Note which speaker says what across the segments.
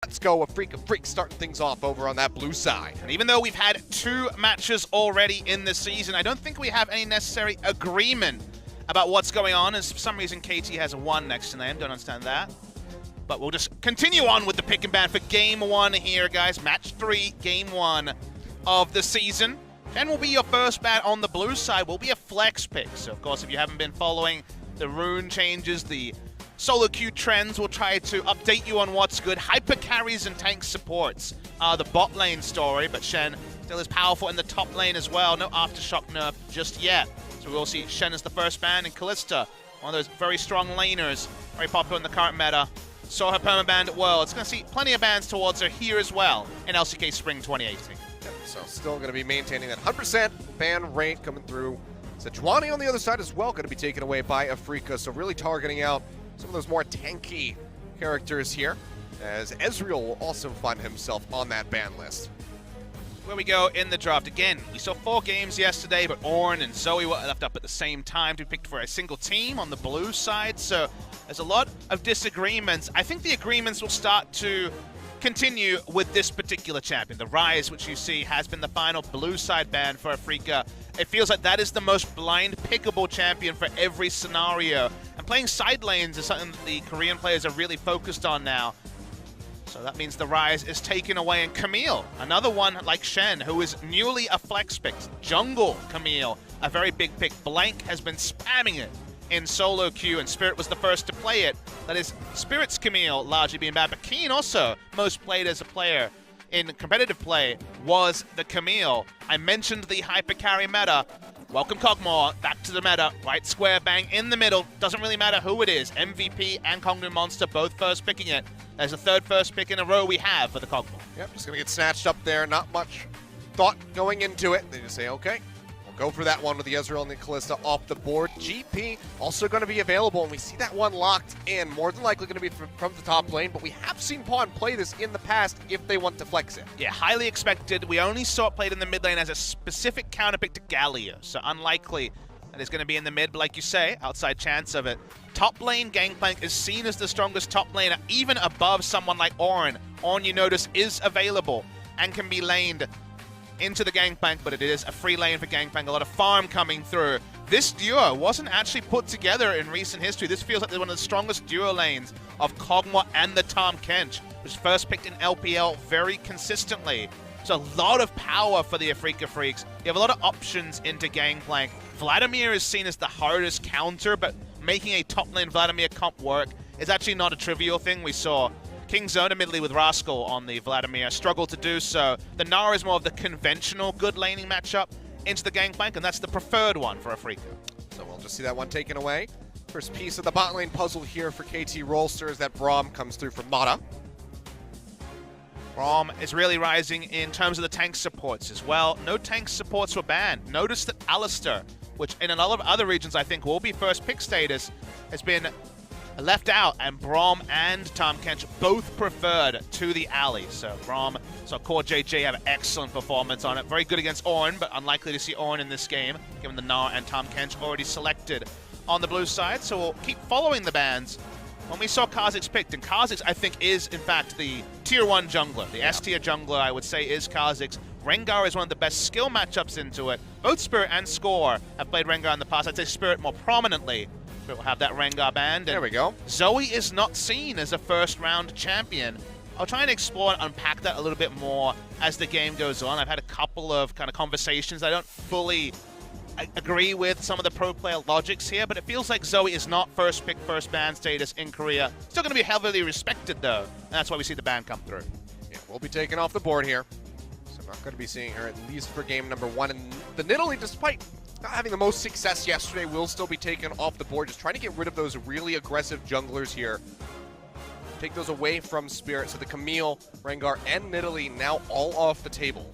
Speaker 1: let's go. Afreeca Freecs starting things off over on that blue side.
Speaker 2: And even though we've had 2 matches already in this season, I don't think we have any necessary agreement about what's going on. And for some reason, KT has a 1 next to them. Don't understand that. But we'll just continue on with the pick and ban for Game 1 here, guys. Match 3, Game 1 of the season. Shen will be your first ban on the blue side. Will be a flex pick. So, of course, if you haven't been following the rune changes, the solo queue trends, we'll try to update you on what's good. Hyper carries and tank supports are the bot lane story, but Shen still is powerful in the top lane as well. No Aftershock nerf just yet. So we'll see Shen as the first ban, and Kalista, one of those very strong laners, very popular in the current meta. Saw her permabanned at Worlds. Going to see plenty of bans towards her here as well in LCK Spring 2018.
Speaker 1: Yep, so still going to be maintaining that 100% ban rate coming through. Sejuani on the other side as well, going to be taken away by Afreeca, so really targeting out some of those more tanky characters here, as Ezreal will also find himself on that ban list.
Speaker 2: Where we go in the draft. Again, we saw 4 games yesterday, but Ornn and Zoe were left up at the same time to be picked for a single team on the blue side, so there's a lot of disagreements. I think the agreements will start to continue with this particular champion. The Rise, which you see, has been the final blue side ban for Afreeca. It feels like that is the most blind pickable champion for every scenario. And playing side lanes is something that the Korean players are really focused on now. So that means the Rise is taken away, and Camille, another one like Shen, who is newly a flex pick. Jungle Camille, a very big pick. Blank has been spamming it in solo queue, and Spirit was the first to play it. That is Spirit's Camille largely being bad, but Keen also most played as a player in competitive play was the Camille. I mentioned the hyper carry meta. Welcome Kog'Maw back to the meta. Right square bang in the middle. Doesn't really matter who it is. MVP and Kongnu Monster both first picking it. There's a third first pick in a row we have for the Kog'Maw.
Speaker 1: Yep, just going to get snatched up there. Not much thought going into it. They just say, okay, we'll go for that one with the Ezreal and the Kalista off the board. GP also going to be available, and we see that one locked in. More than likely going to be from the top lane, but we have seen Pawn play this in the past if they want to flex it.
Speaker 2: Yeah, highly expected. We only saw it played in the mid lane as a specific counterpick to Galio, so unlikely that it's going to be in the mid, but like you say, outside chance of it. Top lane Gangplank is seen as the strongest top laner, even above someone like Ornn. Ornn, you notice, is available and can be laned into the Gangplank, but it is a free lane for Gangplank. A lot of farm coming through. This duo wasn't actually put together in recent history. This feels like one of the strongest duo lanes of Kog'Maw and the Tahm Kench, which was first picked in LPL very consistently. So a lot of power for the Afreeca Freecs. You have a lot of options into Gangplank. Vladimir is seen as the hardest counter, but making a top lane Vladimir comp work is actually not a trivial thing. We saw Kingzone, admittedly with Rascal on the Vladimir, struggle to do so. The Nara is more of the conventional good laning matchup into the Gangplank, and that's the preferred one for Afreeca.
Speaker 1: So we'll just see that one taken away. First piece of the bot lane puzzle here for KT Rolster as that Braum comes through from Mata.
Speaker 2: Braum is really rising in terms of the tank supports as well. No tank supports were banned. Notice that Alistair, which in a lot of other regions I think will be first pick status, has been left out, and Braum and Tahm Kench both preferred to the alley. So Braum, so Core JJ have excellent performance on it. Very good against Ornn, but unlikely to see Ornn in this game, given the Gnar and Tahm Kench already selected on the blue side. So we'll keep following the bans. When we saw Kha'Zix picked, and Kha'Zix I think is in fact the tier 1 jungler. The S tier jungler I would say is Kha'Zix. Rengar is one of the best skill matchups into it. Both Spirit and Score have played Rengar in the past. I'd say Spirit more prominently. Spirit will have that Rengar band.
Speaker 1: There we go.
Speaker 2: Zoe is not seen as a first round champion. I'll try and explore and unpack that a little bit more as the game goes on. I've had a couple of kind of conversations. I don't fully agree with some of the pro player logics here, but it feels like Zoe is not first pick, first ban status in Korea. Still going to be heavily respected though, and that's why we see the ban come through.
Speaker 1: Yeah, we'll be taken off the board here. So not going to be seeing her at least for game number 1. And the Nidalee, despite not having the most success yesterday, will still be taken off the board. Just trying to get rid of those really aggressive junglers here. Take those away from Spirit. So the Camille, Rengar, and Nidalee now all off the table.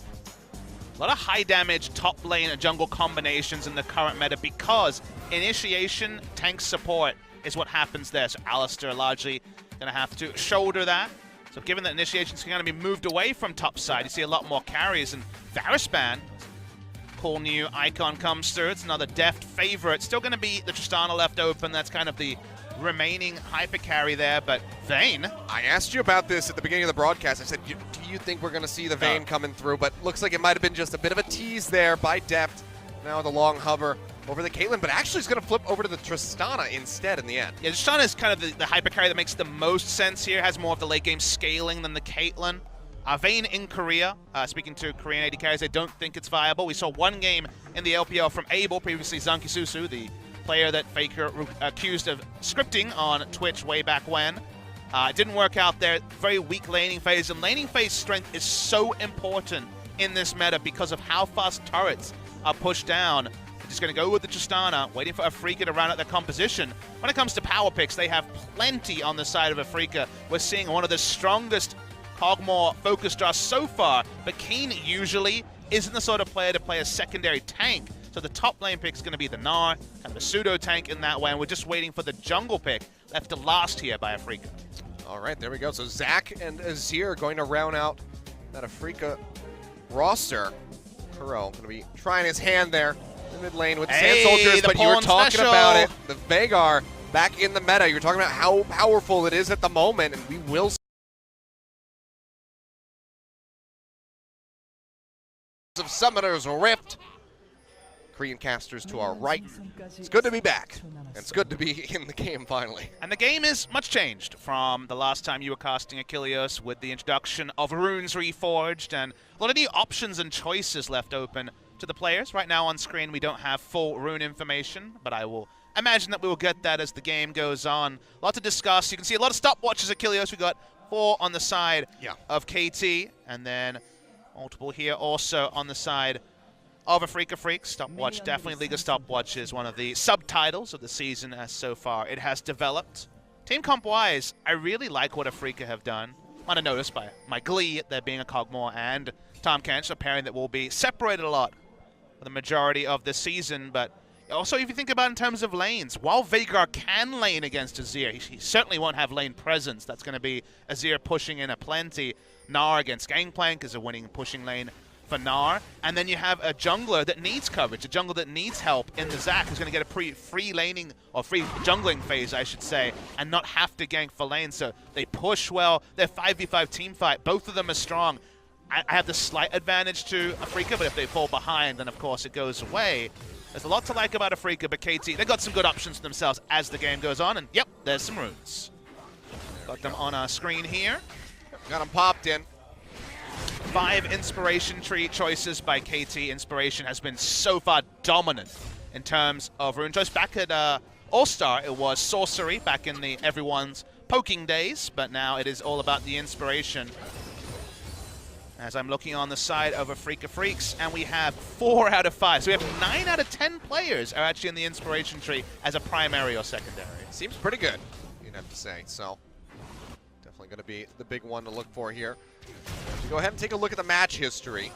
Speaker 2: A lot of high damage top lane and jungle combinations in the current meta because initiation tank support is what happens there. So Alistair largely going to have to shoulder that. So given that initiation is going to be moved away from top side, you see a lot more carries. And Varusban, cool new icon comes through. It's another deft favorite. Still going to be the Tristana left open. That's kind of the remaining hyper carry there, but Vayne.
Speaker 1: I asked you about this at the beginning of the broadcast. I said, do you think we're going to see the Vayne coming through? But looks like it might have been just a bit of a tease there by Deft. Now the long hover over the Caitlyn, but actually is going to flip over to the Tristana instead in the end.
Speaker 2: Yeah, Tristana is kind of the hyper carry that makes the most sense here. Has more of the late game scaling than the Caitlyn. Vayne in Korea, speaking to Korean AD carries, I don't think it's viable. We saw one game in the LPL from Abel, previously Zanki Susu, the player that Faker accused of scripting on Twitch way back when. It didn't work out there. Very weak laning phase, and laning phase strength is so important in this meta because of how fast turrets are pushed down. They're just going to go with the Tristana, waiting for Afreeca to round out their composition. When it comes to power picks, they have plenty on the side of Afreeca. We're seeing one of the strongest Kog'Maw focus draws so far, but Keen usually isn't the sort of player to play a secondary tank. So the top lane pick is going to be the Gnar, kind of a pseudo tank in that way, and we're just waiting for the jungle pick left to last here by Afreeca.
Speaker 1: All right, there we go. So Zach and Azir are going to round out that Afreeca roster. Kuro going to be trying his hand there in mid lane with the Sand Soldiers, but you were talking about it. The Veigar back in the meta. You were talking about how powerful it is at the moment, and we will see of Summoner's Rift. Korean casters to our right. It's good to be back. And it's good to be in the game finally.
Speaker 2: And the game is much changed from the last time you were casting Achilles with the introduction of runes reforged and a lot of new options and choices left open to the players. Right now on screen we don't have full rune information, but I will imagine that we will get that as the game goes on. A lot to discuss. You can see a lot of stopwatches Achilles. We got 4 on the side of KT, and then multiple here also on the side of Afreeca Freecs. Stopwatch, definitely League of Stopwatch is one of the subtitles of the season as so far it has developed. Team comp-wise, I really like what Afreeca have done. Might have noticed by my glee at there being a Kog'Maw and Tahm Kench, a pairing that will be separated a lot for the majority of the season, but also if you think about in terms of lanes, while Veigar can lane against Azir, he certainly won't have lane presence. That's going to be Azir pushing in aplenty. Gnar against Gangplank is a winning pushing lane for Gnar, and then you have a jungler that needs coverage, a jungler that needs help in the Zac, who's going to get a free laning, or free jungling phase, I should say, and not have to gank for lane, so they push well. They're 5v5 team fight. Both of them are strong. I have the slight advantage to Afreeca, but if they fall behind, then of course it goes away. There's a lot to like about Afreeca, but KT, they've got some good options for themselves as the game goes on, and yep, there's some runes. Got them on our screen here.
Speaker 1: Got them popped in.
Speaker 2: 5 inspiration tree choices by KT. Inspiration has been so far dominant in terms of rune choice. Back at All-Star, it was sorcery back in the everyone's poking days, but now it is all about the inspiration. As I'm looking on the side of Afreeca Freecs, and we have 4 out of 5. So we have 9 out of 10 players are actually in the inspiration tree as a primary or secondary.
Speaker 1: Seems pretty good, you'd have to say. So definitely going to be the big one to look for here. So go ahead and take a look at the match history.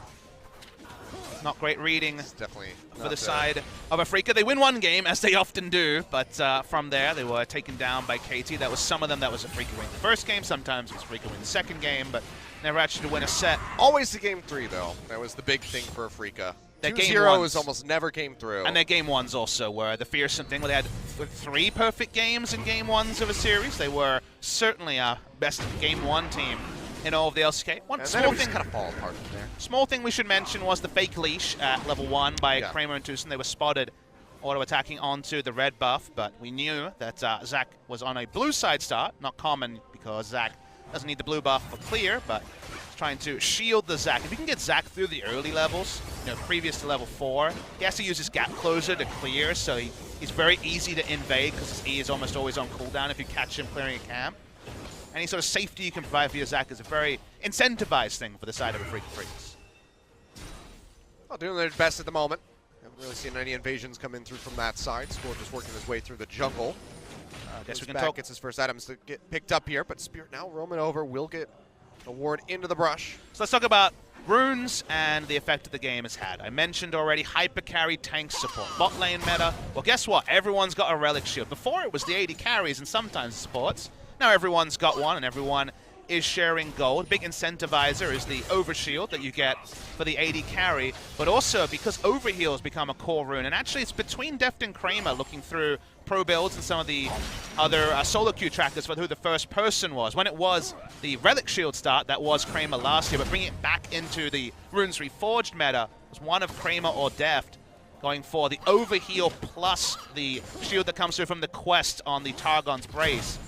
Speaker 2: Not great reading
Speaker 1: definitely
Speaker 2: for the side of Afreeca. They win one game, as they often do, but from there they were taken down by KT. That was some of them. That was Afreeca winning the first game. Sometimes it was Afreeca winning the second game, but never actually to win a set.
Speaker 1: Always the game 3, though. That was the big thing for Afreeca.
Speaker 2: 2-0
Speaker 1: almost never came through.
Speaker 2: And their game 1s also were the fearsome thing, where they had 3 perfect games in game 1s of a series. They were certainly our best game 1 team in all of the LCK. One small thing
Speaker 1: kind of fall apart from there.
Speaker 2: Small thing we should mention was the fake leash at level 1 by Kramer and Tucson. They were spotted auto-attacking onto the red buff, but we knew that Zac was on a blue side start. Not common because Zac doesn't need the blue buff for clear, but trying to shield the Zac. If you can get Zac through the early levels, you know, previous to level 4, he has to use his gap closer to clear, so he's very easy to invade because his E is almost always on cooldown if you catch him clearing a camp. Any sort of safety you can provide for your Zac is a very incentivized thing for the side of Afreeca Freecs.
Speaker 1: Well, doing their best at the moment. Haven't really seen any invasions come in through from that side. Score just working his way through the jungle.
Speaker 2: Guess we can
Speaker 1: talk. Gets his first items to get picked up here, but Spirit now roaming over will get a ward into the brush.
Speaker 2: So let's talk about runes and the effect the game has had. I mentioned already hyper carry tank support. Bot lane meta. Well, guess what? Everyone's got a relic shield. Before it was the AD carries and sometimes supports. Now everyone's got one, and everyone is sharing gold. Big incentivizer is the overshield that you get for the AD carry, but also because overheal has become a core rune, and actually it's between Deft and Kramer looking through pro builds and some of the other solo queue trackers for who the first person was. When it was the Relic Shield start, that was Kramer last year, but bringing it back into the Runes Reforged meta was one of Kramer or Deft going for the overheal plus the shield that comes through from the quest on the Targon's Brace.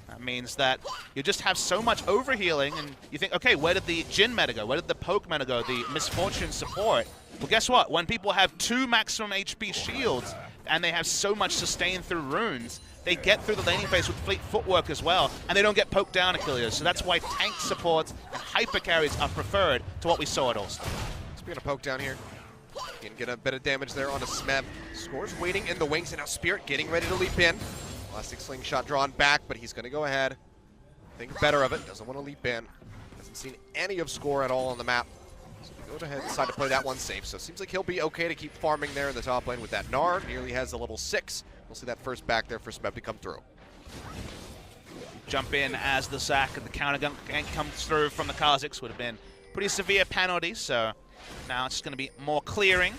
Speaker 2: That means that you just have so much overhealing, and you think, okay, where did the Jhin meta go? Where did the Poke meta go? The Misfortune support? Well, guess what? When people have 2 maximum HP shields, and they have so much sustain through runes, they get through the laning phase with fleet footwork as well, and they don't get poked down, Achilles. So that's why tank supports and hyper carries are preferred to what we saw at All-Star.
Speaker 1: Speaking of poke down here, you can get a bit of damage there on a Smeb. Score's waiting in the wings, and now Spirit getting ready to leap in. Elastic Slingshot drawn back, but he's going to go ahead. Think better of it. Doesn't want to leap in. Hasn't seen any of Score at all on the map. So he goes ahead and decide to play that one safe. So it seems like he'll be okay to keep farming there in the top lane with that Nard. Nearly has a level 6. We'll see that first back there for Smeb to come through.
Speaker 2: Jump in as the Zac, and the counter gank comes through from the Kha'Zix. Would have been pretty severe penalty, so now it's just going to be more clearing.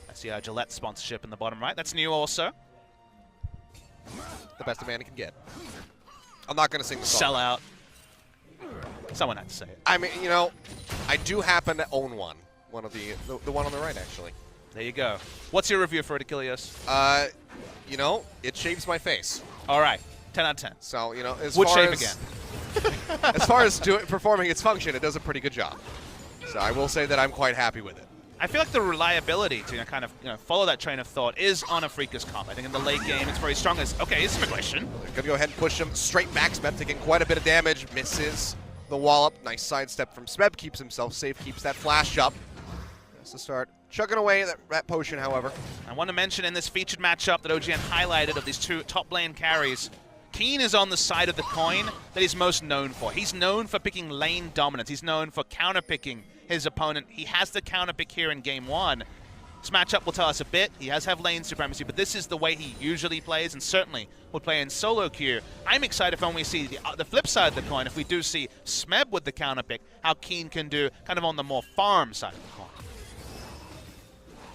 Speaker 2: That's the Gillette sponsorship in the bottom right. That's new also.
Speaker 1: The best a man can get. I'm not going to sing the song.
Speaker 2: Sell out. Someone had to say it.
Speaker 1: I mean, you know, I do happen to own one. One of the one on the right, actually.
Speaker 2: There you go. What's your review for it, Achilles?
Speaker 1: You know, it shaves my face.
Speaker 2: All right. 10 out of 10.
Speaker 1: So, you know, as
Speaker 2: Would
Speaker 1: far
Speaker 2: shave
Speaker 1: as
Speaker 2: again.
Speaker 1: as far as performing its function, it does a pretty good job. So I will say that I'm quite happy with it.
Speaker 2: I feel like the reliability to kind of follow that train of thought is on Afreeca's comp. I think in the late game it's very strong. Okay, it's a question.
Speaker 1: They're going to go ahead and push him straight back. Smeb taking quite a bit of damage. Misses the wallop. Nice sidestep from Smeb. Keeps himself safe. Keeps that flash up. Has to start chugging away that potion, however.
Speaker 2: I want to mention in this featured matchup that OGN highlighted of these 2 top lane carries, Keen is on the side of the coin that he's most known for. He's known for picking lane dominance. He's known for counter-picking his opponent. He has the counter-pick here in Game 1. This matchup will tell us a bit. He has have lane supremacy, but this is the way he usually plays, and certainly would play in solo queue. I'm excited for when we see the flip side of the coin, if we do see Smeb with the counter-pick, how Keen can do kind of on the more farm side of the coin.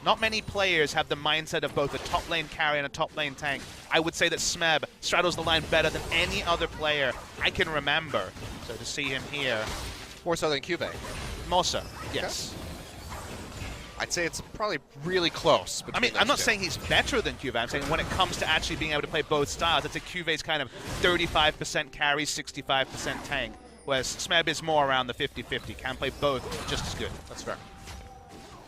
Speaker 2: Not many players have the mindset of both a top lane carry and a top lane tank. I would say that Smeb straddles the line better than any other player I can remember. So to see him here.
Speaker 1: More so than Cuvée.
Speaker 2: More so, yes.
Speaker 1: Okay. I'd say it's probably really close.
Speaker 2: I mean, I'm not saying he's better than Cuvée. I'm saying when it comes to actually being able to play both styles, I'd say Cuvé's kind of 35% carry, 65% tank, whereas Smeb is more around the 50-50. Can play both just as good.
Speaker 1: That's fair.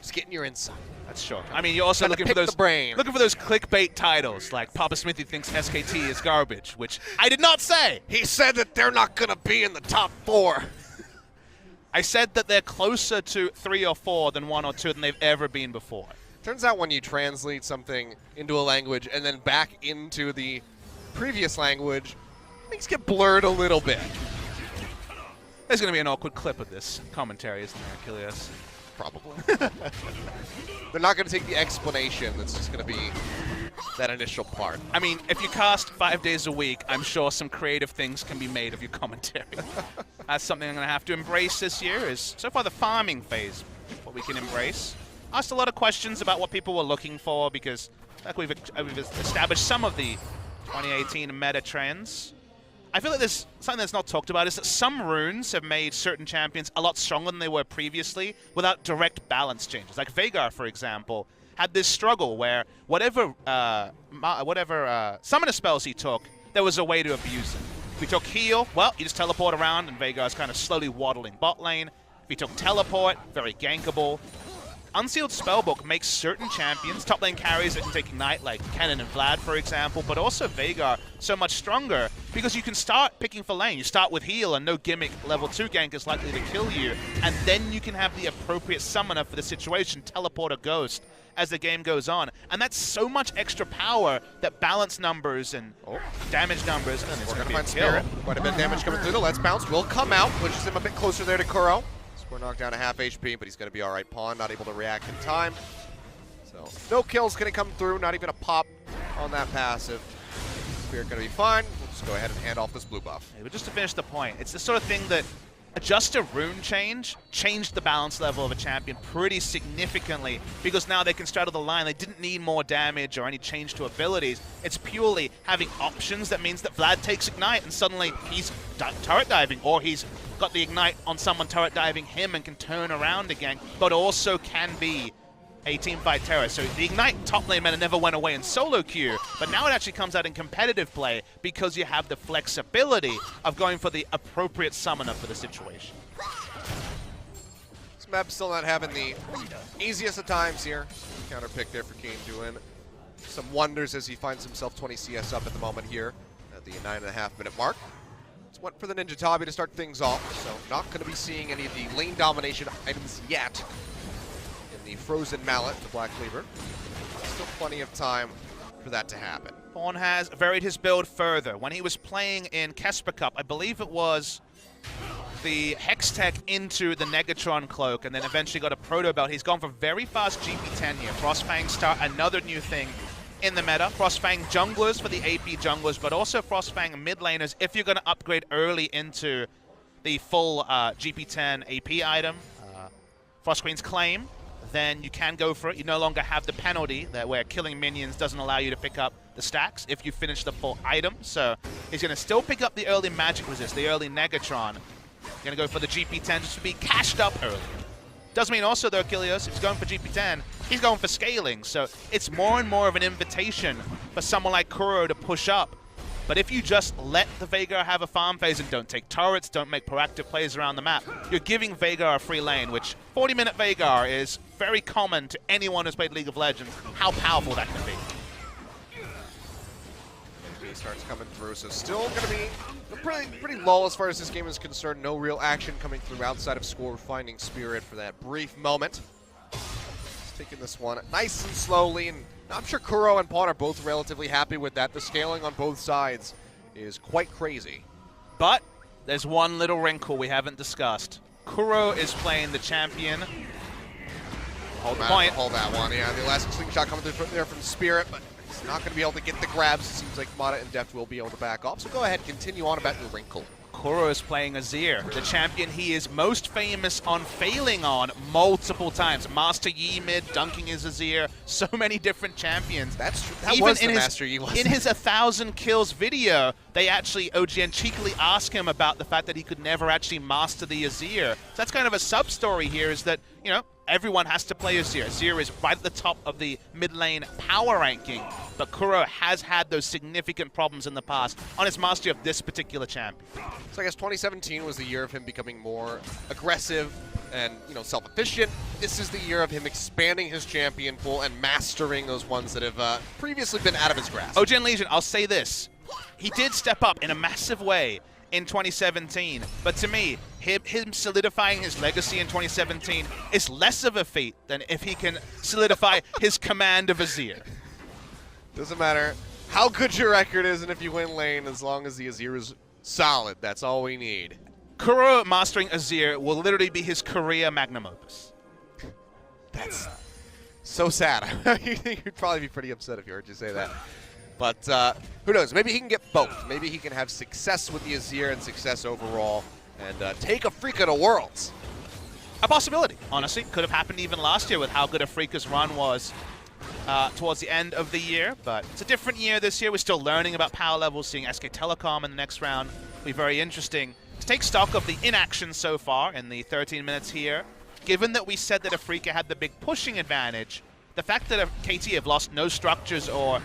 Speaker 1: Just getting your insight.
Speaker 2: That's sure. I mean, you're also looking for those clickbait titles, like Papa Smithy thinks SKT is garbage, which I did not say.
Speaker 1: He said that they're not going to be in the top 4.
Speaker 2: I said that they're closer to 3 or 4 than 1 or 2 than they've ever been before.
Speaker 1: Turns out when you translate something into a language and then back into the previous language, things get blurred a little bit.
Speaker 2: There's going to be an awkward clip of this commentary, isn't there, Achilles?
Speaker 1: Probably. They're not going to take the explanation. That's just going to be that initial part.
Speaker 2: I mean, if you cast 5 days a week, I'm sure some creative things can be made of your commentary. That's something I'm going to have to embrace this year, is so far the farming phase, what we can embrace. Asked a lot of questions about what people were looking for, because like we've established some of the 2018 meta trends. I feel like there's something that's not talked about is that some runes have made certain champions a lot stronger than they were previously without direct balance changes. Like Veigar, for example, had this struggle where whatever summoner spells he took, there was a way to abuse them. If he took heal, well, you just teleport around and Veigar's kind of slowly waddling bot lane. If he took teleport, very gankable. Unsealed Spellbook makes certain champions, top lane carries that can take Ignite, like Kennen and Vlad, for example, but also Veigar, so much stronger because you can start picking for lane. You start with heal and no gimmick level 2 gank is likely to kill you, and then you can have the appropriate summoner for the situation, teleport or ghost, as the game goes on. And that's so much extra power that balance numbers and damage numbers, and it's going to find Spirit.
Speaker 1: Quite a bit of damage coming through. The Let's Bounce will come out, pushes him a bit closer there to Kuro. We're knocked down to half HP, but he's going to be all right. Pawn not able to react in time. So no kills going to come through, not even a pop on that passive. Spirit gonna be fine. We'll just go ahead and hand off this blue buff.
Speaker 2: Yeah, but just to finish the point, it's the sort of thing that just a rune changed the balance level of a champion pretty significantly, because now they can straddle the line. They didn't need more damage or any change to abilities. It's purely having options that means that Vlad takes Ignite and suddenly he's turret diving, or he's got the Ignite on someone turret diving him and can turn around again, but also can be a teamfight terror. So the Ignite top lane meta never went away in solo queue, but now it actually comes out in competitive play because you have the flexibility of going for the appropriate summoner for the situation.
Speaker 1: This map still not having the easiest of times here. Counter pick there for Kane doing some wonders as he finds himself 20 CS up at the moment here at the 9.5-minute mark. It's went for the Ninja Tabi to start things off, so not going to be seeing any of the lane domination items yet. The Frozen Mallet, the Black Cleaver. Still plenty of time for that to happen.
Speaker 2: Fawn has varied his build further. When he was playing in Kesper Cup, I believe it was the Hextech into the Negatron Cloak, and then eventually got a Proto Belt. He's gone for very fast GP10 here. Frostfang start, another new thing in the meta. Frostfang junglers for the AP junglers, but also Frostfang mid laners if you're going to upgrade early into the full GP10 AP item. Frost Queen's Claim. Then you can go for it. You no longer have the penalty that where killing minions doesn't allow you to pick up the stacks if you finish the full item. So he's going to still pick up the early magic resist, the early Negatron. Going to go for the GP10 just to be cashed up early. Doesn't mean also though, Achilles, if he's going for GP10, he's going for scaling. So it's more and more of an invitation for someone like Kuro to push up. But if you just let the Veigar have a farm phase and don't take turrets, don't make proactive plays around the map, you're giving Veigar a free lane, which 40-minute Veigar is very common to anyone who's played League of Legends, how powerful that can be.
Speaker 1: MVP starts coming through, so still going to be pretty low as far as this game is concerned. No real action coming through outside of Score finding Spirit for that brief moment. Just taking this one nice and slowly, and I'm sure Kuro and Pawn are both relatively happy with that. The scaling on both sides is quite crazy.
Speaker 2: But there's one little wrinkle we haven't discussed. Kuro is playing the champion. Hold the point.
Speaker 1: Hold that one, yeah. The elastic slingshot coming through there from Spirit, but he's not going to be able to get the grabs. It seems like Mata and Deft will be able to back off. So go ahead, continue on about your wrinkle.
Speaker 2: Kuro is playing Azir, the champion he is most famous on failing on multiple times. Master Yi mid, dunking his Azir, so many different champions.
Speaker 1: That's true. That was the Master Yi, wasn't it?
Speaker 2: In his 1,000 kills video, they actually, OGN cheekily asked him about the fact that he could never actually master the Azir. So that's kind of a sub-story here, is that, you know, everyone has to play Azir. Azir is right at the top of the mid lane power ranking, but Kuro has had those significant problems in the past on his mastery of this particular champion.
Speaker 1: So I guess 2017 was the year of him becoming more aggressive and, you know, self-efficient. This is the year of him expanding his champion pool and mastering those ones that have previously been out of his grasp.
Speaker 2: OGN Legion, I'll say this. He did step up in a massive way in 2017, but to me, him solidifying his legacy in 2017 is less of a feat than if he can solidify his command of Azir.
Speaker 1: Doesn't matter how good your record is and if you win lane, as long as the Azir is solid, that's all we need.
Speaker 2: Kuro mastering Azir will literally be his career magnum opus.
Speaker 1: That's so sad. You'd probably be pretty upset if you heard you say that. But who knows? Maybe he can get both. Maybe he can have success with the Azir and success overall and take Afreeca to Worlds.
Speaker 2: A possibility, honestly. Could have happened even last year with how good Afreeca's run was towards the end of the year. But it's a different year this year. We're still learning about power levels. Seeing SK Telecom in the next round will be very interesting. To take stock of the inaction so far in the 13 minutes here, given that we said that Afreeca had the big pushing advantage, the fact that KT have lost no structures or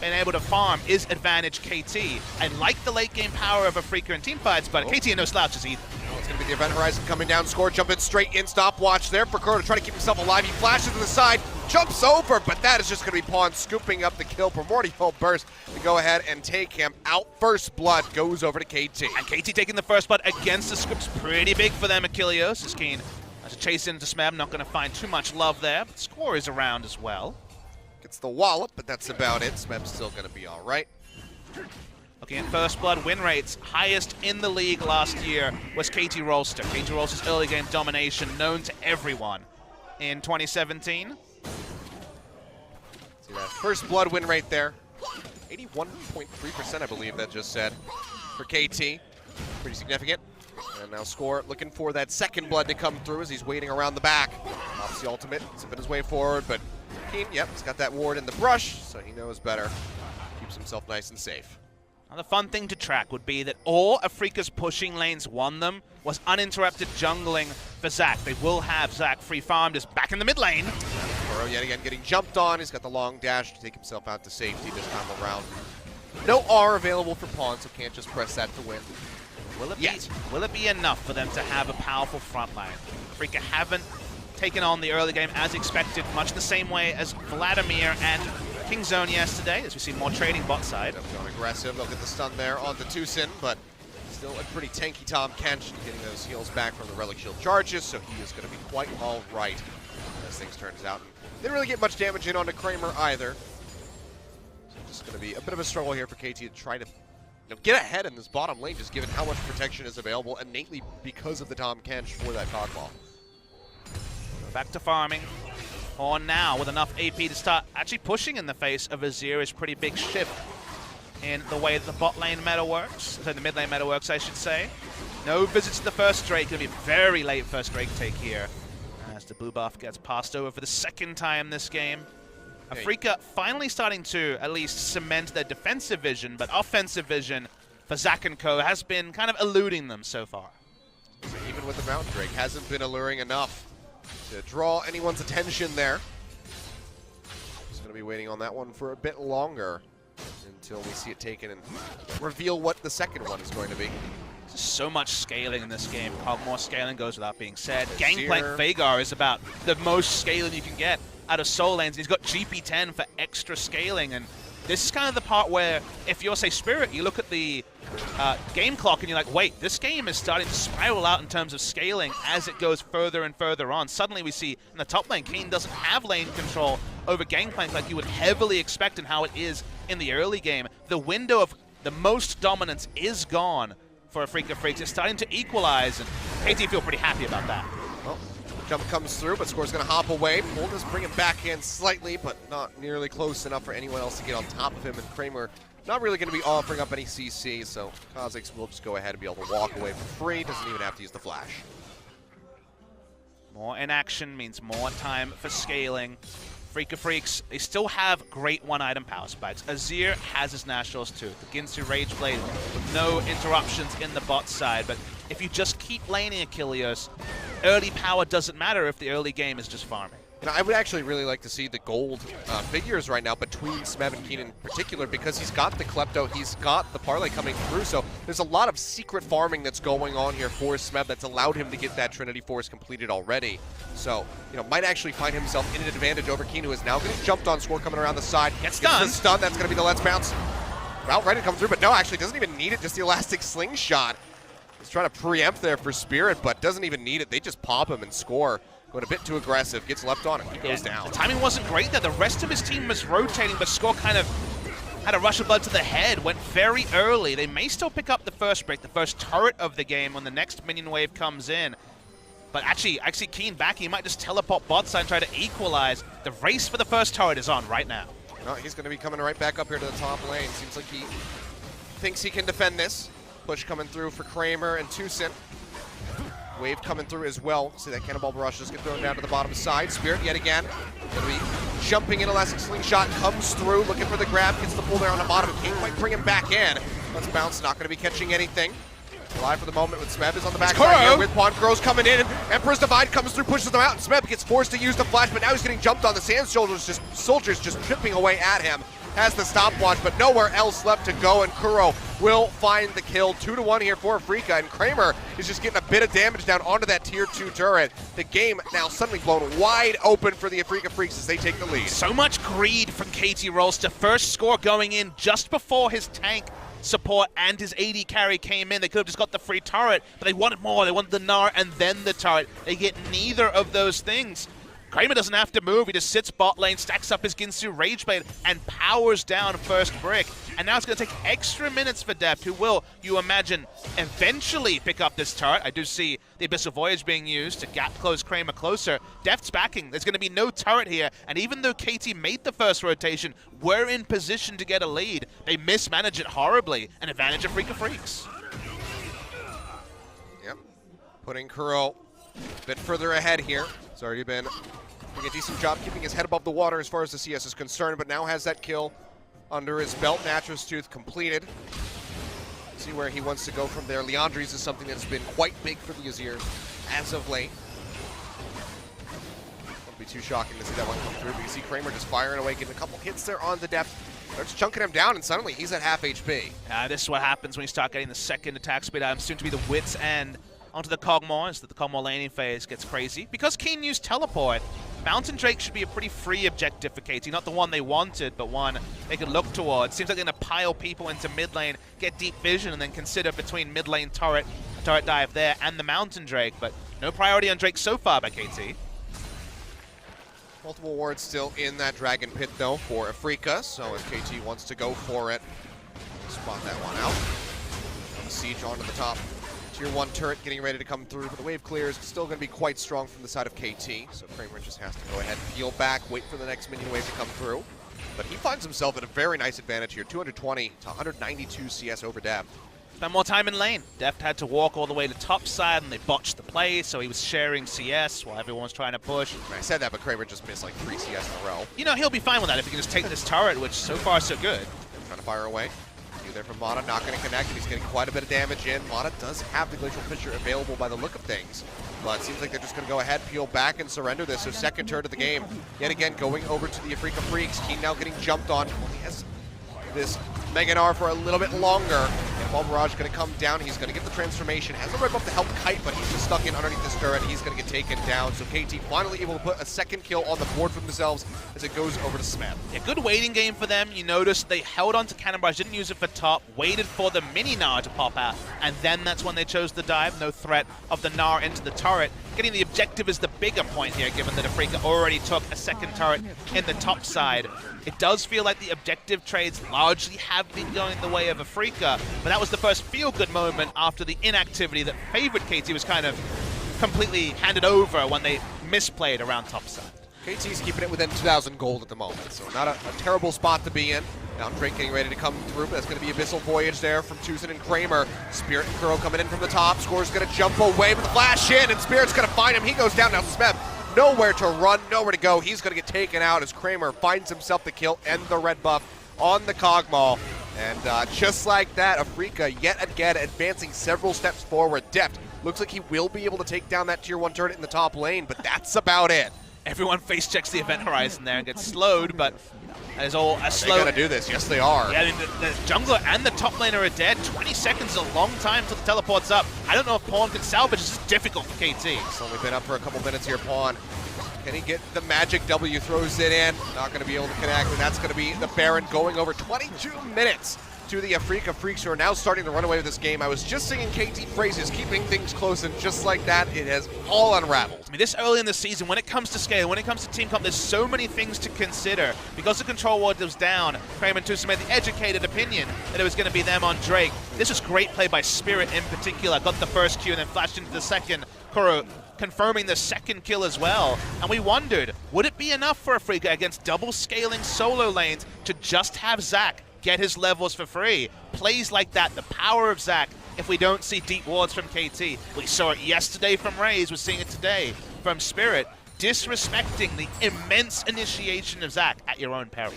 Speaker 2: been able to farm is advantage KT. I like the late game power of Afreeca in teamfights, but KT are no slouches either.
Speaker 1: It's going to be the Event Horizon coming down, Score jumping straight in, stopwatch there for Kuro to try to keep himself alive. He flashes to the side, jumps over, but that is just going to be Pawn scooping up the kill. Primordial Burst to go ahead and take him out. First Blood goes over to KT.
Speaker 2: And KT taking the first blood against the script's pretty big for them. Achilles is keen to chase into Smeb, not going to find too much love there, but Score is around as well.
Speaker 1: Gets the wallop, but that's about it. Smeb's still going to be all right.
Speaker 2: Looking at first blood win rates, highest in the league last year was KT Rolster. KT Rolster's early game domination known to everyone in 2017.
Speaker 1: See that first blood win rate there. 81.3%, I believe that just said, for KT. Pretty significant. And now Score looking for that second blood to come through as he's waiting around the back. Pops the ultimate, zipping his way forward, but Keen, yep, he's got that ward in the brush, so he knows better. Keeps himself nice and safe.
Speaker 2: Now the fun thing to track would be that all Afreeca's pushing lanes won them was uninterrupted jungling for Zac. They will have Zac free farmed just back in the mid lane.
Speaker 1: Burrow yet again getting jumped on. He's got the long dash to take himself out to safety this time around. No R available for Pawn, so can't just press that to win. Will it be enough for them to have a powerful front line? Afreeca haven't taken on the early game as expected, much the same way as Vladimir and Kingzone yesterday, as we see more trading bot side. Going aggressive, they'll get the stun there onto Tucson, but still a pretty tanky Tahm Kench, getting those heals back from the Relic Shield charges, so he is going to be quite all right as things turns out. Didn't really get much damage in onto Kramer either. So just going to be a bit of a struggle here for KT to try to get ahead in this bottom lane, just given how much protection is available, innately because of the Tahm Kench for that Cogball.
Speaker 2: Back to farming. On now with enough AP to start actually pushing in the face of Azir's pretty big shift in the way that the bot lane meta works, so the mid lane meta works, I should say. No visits to the first Drake, gonna be a very late first Drake take here as the blue buff gets passed over for the second time this game. Afreeca finally starting to at least cement their defensive vision, but offensive vision for Zac and co has been kind of eluding them so far.
Speaker 1: Even with the Mountain Drake, hasn't been alluring enough to draw anyone's attention there. Just going to be waiting on that one for a bit longer until we see it taken and reveal what the second one is going to be.
Speaker 2: There's so much scaling in this game. More scaling goes without being said. Gangplank Vhagar is about the most scaling you can get out of Soul Lanes. He's got GP10 for extra scaling, and this is kind of the part where, if you're, say, Spirit, you look at the game clock and you're like, wait, this game is starting to spiral out in terms of scaling as it goes further and further on. Suddenly we see in the top lane, Keen doesn't have lane control over Gangplank like you would heavily expect and how it is in the early game. The window of the most dominance is gone for Afreeca Freecs. It's starting to equalize, and KT feel pretty happy about that.
Speaker 1: Well, jump comes through, but Score's going to hop away. We'll just bring it back in slightly, but not nearly close enough for anyone else to get on top of him, and Kramer not really going to be offering up any CC, so Kha'Zix will just go ahead and be able to walk away for free. Doesn't even have to use the flash.
Speaker 2: More inaction means more time for scaling. Afreeca Freecs, they still have great one-item power spikes. Azir has his naturals too. The Ginsu Rage Blade with no interruptions in the bot side, but if you just keep laning Achilles, early power doesn't matter if the early game is just farming.
Speaker 1: You know, I would actually really like to see the gold figures right now between Smeb and Keen in particular, because he's got the Klepto, he's got the Parlay coming through, so there's a lot of secret farming that's going on here for Smeb that's allowed him to get that Trinity Force completed already. So, you know, might actually find himself in an advantage over Keen, who is now getting jumped on. Score coming around the side.
Speaker 2: Gets stunned.
Speaker 1: Stun, that's going to be the Let's Bounce. Route ready to come through, but no, actually doesn't even need it, just the Elastic Slingshot. He's trying to preempt there for Spirit, but doesn't even need it. They just pop him and Score. Going a bit too aggressive, gets left on, and he goes down.
Speaker 2: The timing wasn't great there. The rest of his team was rotating, but Score kind of had a rush of blood to the head, went very early. They may still pick up the first break, the first turret of the game when the next minion wave comes in. But actually, I see Keen back. He might just teleport bot side and try to equalize. The race for the first turret is on right now.
Speaker 1: No, he's going to be coming right back up here to the top lane. Seems like he thinks he can defend this. Push coming through for Kramer and Tucson. Wave coming through as well. See that Cannonball Barrage just get thrown down to the bottom side. Spirit yet again. Gonna be jumping in. Elastic Slingshot comes through, looking for the grab. Gets the pull there on the bottom. Can't quite bring him back in. Let's bounce. Not gonna be catching anything. Alive for the moment with Smeb is on the back side here with Pawn. Kuro's coming in. Emperor's Divide comes through, pushes them out, and Smeb gets forced to use the flash, but now he's getting jumped on. The Sand Soldiers just chipping away at him. Has the stopwatch, but nowhere else left to go, and Kuro will find the kill. 2-1 here for Afreeca, and Kramer is just getting a bit of damage down onto that tier 2 turret. The game now suddenly blown wide open for the Afreeca Freecs as they take the lead.
Speaker 2: So much greed from KT Rolster. First Score going in just before his tank support and his AD carry came in. They could have just got the free turret, but they wanted more. They wanted the Gnar and then the turret. They get neither of those things. Kramer doesn't have to move. He just sits bot lane, stacks up his Ginsu Rage Blade, and powers down first brick. And now it's going to take extra minutes for Deft, who will, you imagine, eventually pick up this turret. I do see the Abyssal Voyage being used to gap close Kramer closer. Deft's backing. There's going to be no turret here. And even though KT made the first rotation, we're in position to get a lead. They mismanage it horribly. An advantage of Freecs.
Speaker 1: Yep. Putting Kuro a bit further ahead here. It's already been doing a decent job keeping his head above the water as far as the CS is concerned, but now has that kill under his belt. Natural's Tooth completed. See where he wants to go from there. Leandri's is something that's been quite big for the Azir as of late. Won't be too shocking to see that one come through, but you see Kramer just firing away, getting a couple hits there on the Deft. They're just chunking him down, and suddenly he's at half HP.
Speaker 2: This is what happens when you start getting the second attack speed item, soon to be the Wit's End, onto the Kog'Maw, as the Kog'Maw laning phase gets crazy. Because Keen used Teleport, Mountain Drake should be a pretty free objective for KT. Not the one they wanted, but one they could look towards. Seems like they're going to pile people into mid lane, get deep vision, and then consider between mid lane turret dive there, and the Mountain Drake. But no priority on Drake so far by KT.
Speaker 1: Multiple wards still in that Dragon Pit, though, for Afreeca. So if KT wants to go for it, spot that one out. Siege onto the top. Tier 1 turret getting ready to come through, but the wave clear is still going to be quite strong from the side of KT. So Kramer just has to go ahead, peel back, wait for the next minion wave to come through. But he finds himself at a very nice advantage here, 220 to 192 CS over Deft.
Speaker 2: Spent more time in lane. Deft had to walk all the way to top side, and they botched the play, so he was sharing CS while everyone was trying to push.
Speaker 1: I said that, but Kramer just missed like 3 CS in a row.
Speaker 2: You know, he'll be fine with that if he can just take this turret, which so far so good.
Speaker 1: Trying to fire away. There from Mata, not going to connect, and he's getting quite a bit of damage in. Mata does have the Glacial Fissure available by the look of things, but it seems like they're just going to go ahead, peel back, and surrender this. So second turret of the game, yet again going over to the Afreeca Freecs. Keen now getting jumped on. He has this Mega Gnar for a little bit longer. And Ball Barrage is going to come down. He's going to get the transformation. Has the red buff to help Kite, but he's just stuck in underneath this turret. He's going to get taken down. So KT finally able to put a second kill on the board for themselves as it goes over to Smeb.
Speaker 2: A good waiting game for them. You notice they held on to Cannon Barrage, didn't use it for top, waited for the mini Gnar to pop out, and then that's when they chose the dive. No threat of the Gnar into the turret. Getting the objective is the bigger point here, given that Afreeca already took a second turret in the top side. It does feel like the objective trades largely have been going the way of Afreeca, but that was the first feel-good moment after the inactivity that favored KT was kind of completely handed over when they misplayed around top side.
Speaker 1: KT's keeping it within 2,000 gold at the moment, so not a terrible spot to be in. Now Drake getting ready to come through, but that's going to be Abyssal Voyage there from Tucson and Kramer. Spirit and Kuro coming in from the top. Score's going to jump away with a flash in, and Spirit's going to find him. He goes down. Now Smeb, nowhere to run, nowhere to go. He's going to get taken out as Kramer finds himself the kill and the red buff on the Kog'Maw. And just like that, Afreeca yet again advancing several steps forward. Deft looks like he will be able to take down that tier 1 turret in the top lane, but that's about it.
Speaker 2: Everyone face checks the event horizon there and gets slowed, but that is all as slow.
Speaker 1: They're going to do this. Yes, they are.
Speaker 2: Yeah, I mean, the jungler and the top laner are dead. 20 seconds is a long time till the teleport's up. I don't know if Pawn can salvage. This is difficult for KT.
Speaker 1: It's only been up for a couple minutes here, Pawn. Can he get the magic W? Throws it in. Not going to be able to connect, and that's going to be the Baron going over 22 minutes to the Afreeca Freecs, who are now starting to run away with this game. I was just singing KT phrases, keeping things close, and just like that, it has all unraveled.
Speaker 2: I mean, this early in the season, when it comes to scale, when it comes to team comp, there's so many things to consider. Because the control ward was down, Kramer and Tucson made the educated opinion that it was going to be them on Drake. This was great play by Spirit in particular. Got the first Q and then flashed into the second. Kuro confirming the second kill as well. And we wondered, would it be enough for Afreeca against double scaling solo lanes to just have Zac get his levels for free? Plays like that, the power of Zac, if we don't see deep wards from KT. We saw it yesterday from Raze, we're seeing it today from Spirit, disrespecting the immense initiation of Zac at your own peril.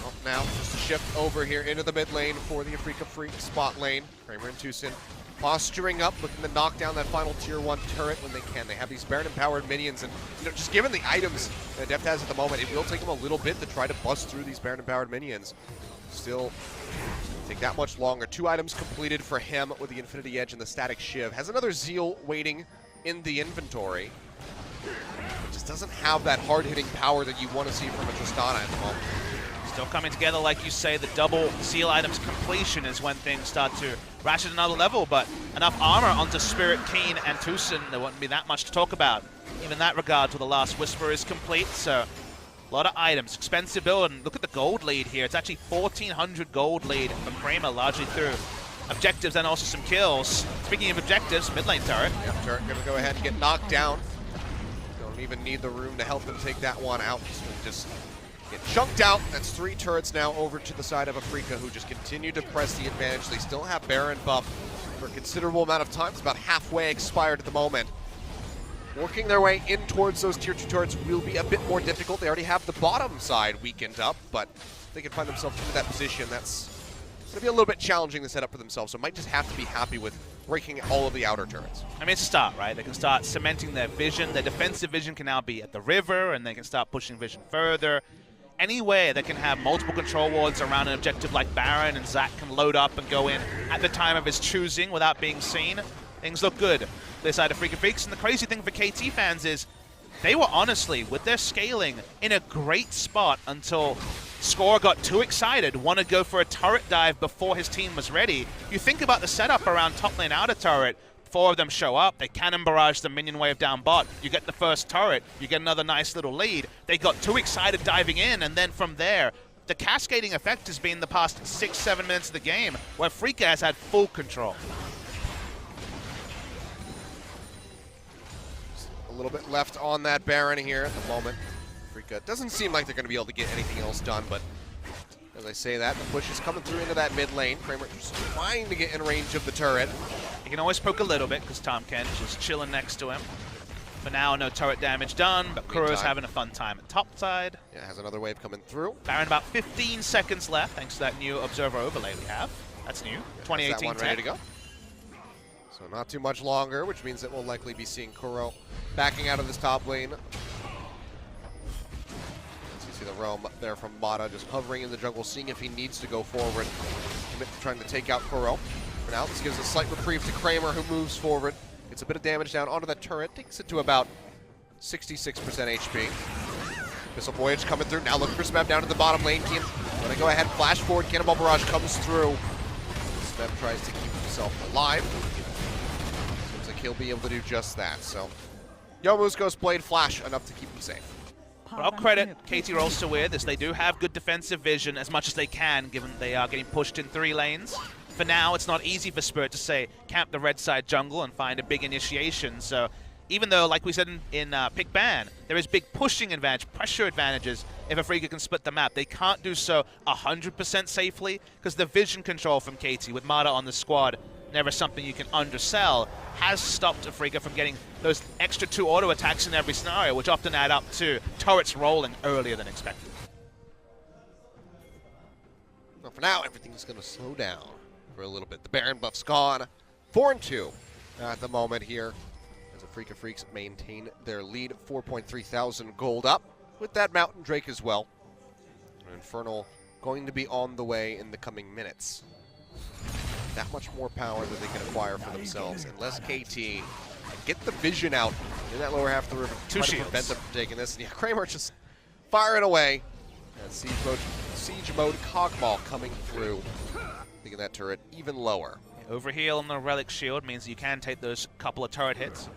Speaker 1: Well, now, just a shift over here into the mid lane for the Afreeca Freecs spot lane. Kramer and Tucson posturing up, looking to knock down that final tier 1 turret when they can. They have these Baron-empowered minions, and just given the items that Deft has at the moment, it will take them a little bit to try to bust through these Baron-empowered minions. Still take that much longer. 2 items completed for him with the Infinity Edge and the Static Shiv. Has another Zeal waiting in the inventory. It just doesn't have that hard-hitting power that you want to see from a Tristana at the moment.
Speaker 2: Still coming together, like you say. The double seal items completion is when things start to ratchet another level, but enough armor onto Spirit, Keen, and Tucson, there wouldn't be that much to talk about. Even in that regard, till the last Whisper is complete, so a lot of items. Expensive build, and look at the gold lead here. It's actually 1,400 gold lead for Kramer, largely through objectives and also some kills. Speaking of objectives, mid lane turret.
Speaker 1: Yep, turret gonna go ahead and get knocked down. Don't even need the room to help them take that one out. Just get chunked out. That's 3 turrets now over to the side of Afreeca, who just continue to press the advantage. They still have Baron buff for a considerable amount of time. It's about halfway expired at the moment. Working their way in towards those tier 2 turrets will be a bit more difficult. They already have the bottom side weakened up, but if they can find themselves in that position, that's going to be a little bit challenging to set up for themselves, so might just have to be happy with breaking all of the outer turrets.
Speaker 2: I mean, it's a start, right? They can start cementing their vision. Their defensive vision can now be at the river, and they can start pushing vision further. Anywhere that can have multiple control wards around an objective like Baron, and Zach can load up and go in at the time of his choosing without being seen. Things look good. This side of Freecs, and the crazy thing for KT fans is they were honestly, with their scaling, in a great spot until Score got too excited, wanted to go for a turret dive before his team was ready. You think about the setup around top lane outer turret, 4 of them show up, they cannon barrage the minion wave down bot, you get the first turret, you get another nice little lead. They got too excited diving in, and then from there, the cascading effect has been the past 6-7 minutes of the game, where Freeca has had full control.
Speaker 1: A little bit left on that Baron here at the moment. Afreeca doesn't seem like they're going to be able to get anything else done, but as I say that, the push is coming through into that mid lane. Kramer just trying to get in range of the turret.
Speaker 2: He can always poke a little bit because Tom Kent is just chilling next to him. For now, no turret damage done, but Kuro's having a fun time at top side.
Speaker 1: Yeah, has another wave coming through.
Speaker 2: Baron about 15 seconds left, thanks to that new Observer overlay we have. That's new, 2018
Speaker 1: that one ready to go. So not too much longer, which means that we'll likely be seeing Kuro backing out of this top lane. You see the roam there from Mata just hovering in the jungle, seeing if he needs to go forward. Commit to trying to take out Kuro. For now, this gives a slight reprieve to Kramer, who moves forward. Gets a bit of damage down onto that turret, takes it to about 66% HP. Missile Voyage coming through, now looking for Smeb down to the bottom lane. Gonna go ahead, flash forward, Cannonball Barrage comes through. Smeb tries to keep himself alive. Seems like he'll be able to do just that, so Yomusko's Blade Flash enough to keep him safe.
Speaker 2: But I'll credit KT Rolster with this. They do have good defensive vision as much as they can, given they are getting pushed in 3 lanes. For now, it's not easy for Spirit to say, camp the red side jungle and find a big initiation. So even though, like we said in Pick Ban, there is big pushing advantage, pressure advantages if Afreeca can split the map. They can't do so 100% safely because the vision control from KT with Mata on the squad, never something you can undersell, has stopped Afreeca from getting those extra 2 auto attacks in every scenario, which often add up to turrets rolling earlier than expected.
Speaker 1: Well, for now, everything's going to slow down for a little bit. The Baron buff's gone. 4-2 at the moment here as the Freecs maintain their lead. 4.3 thousand gold up with that Mountain Drake as well. An Infernal going to be on the way in the coming minutes. That much more power that they can acquire for themselves unless KT get the vision out in that lower half of the river.
Speaker 2: 2 shields.
Speaker 1: Prevent them from taking this. And yeah, Kramer just firing away. And siege mode Cogmaw coming through, taking that turret even lower.
Speaker 2: Overheal on the Relic Shield means you can take those couple of turret hits.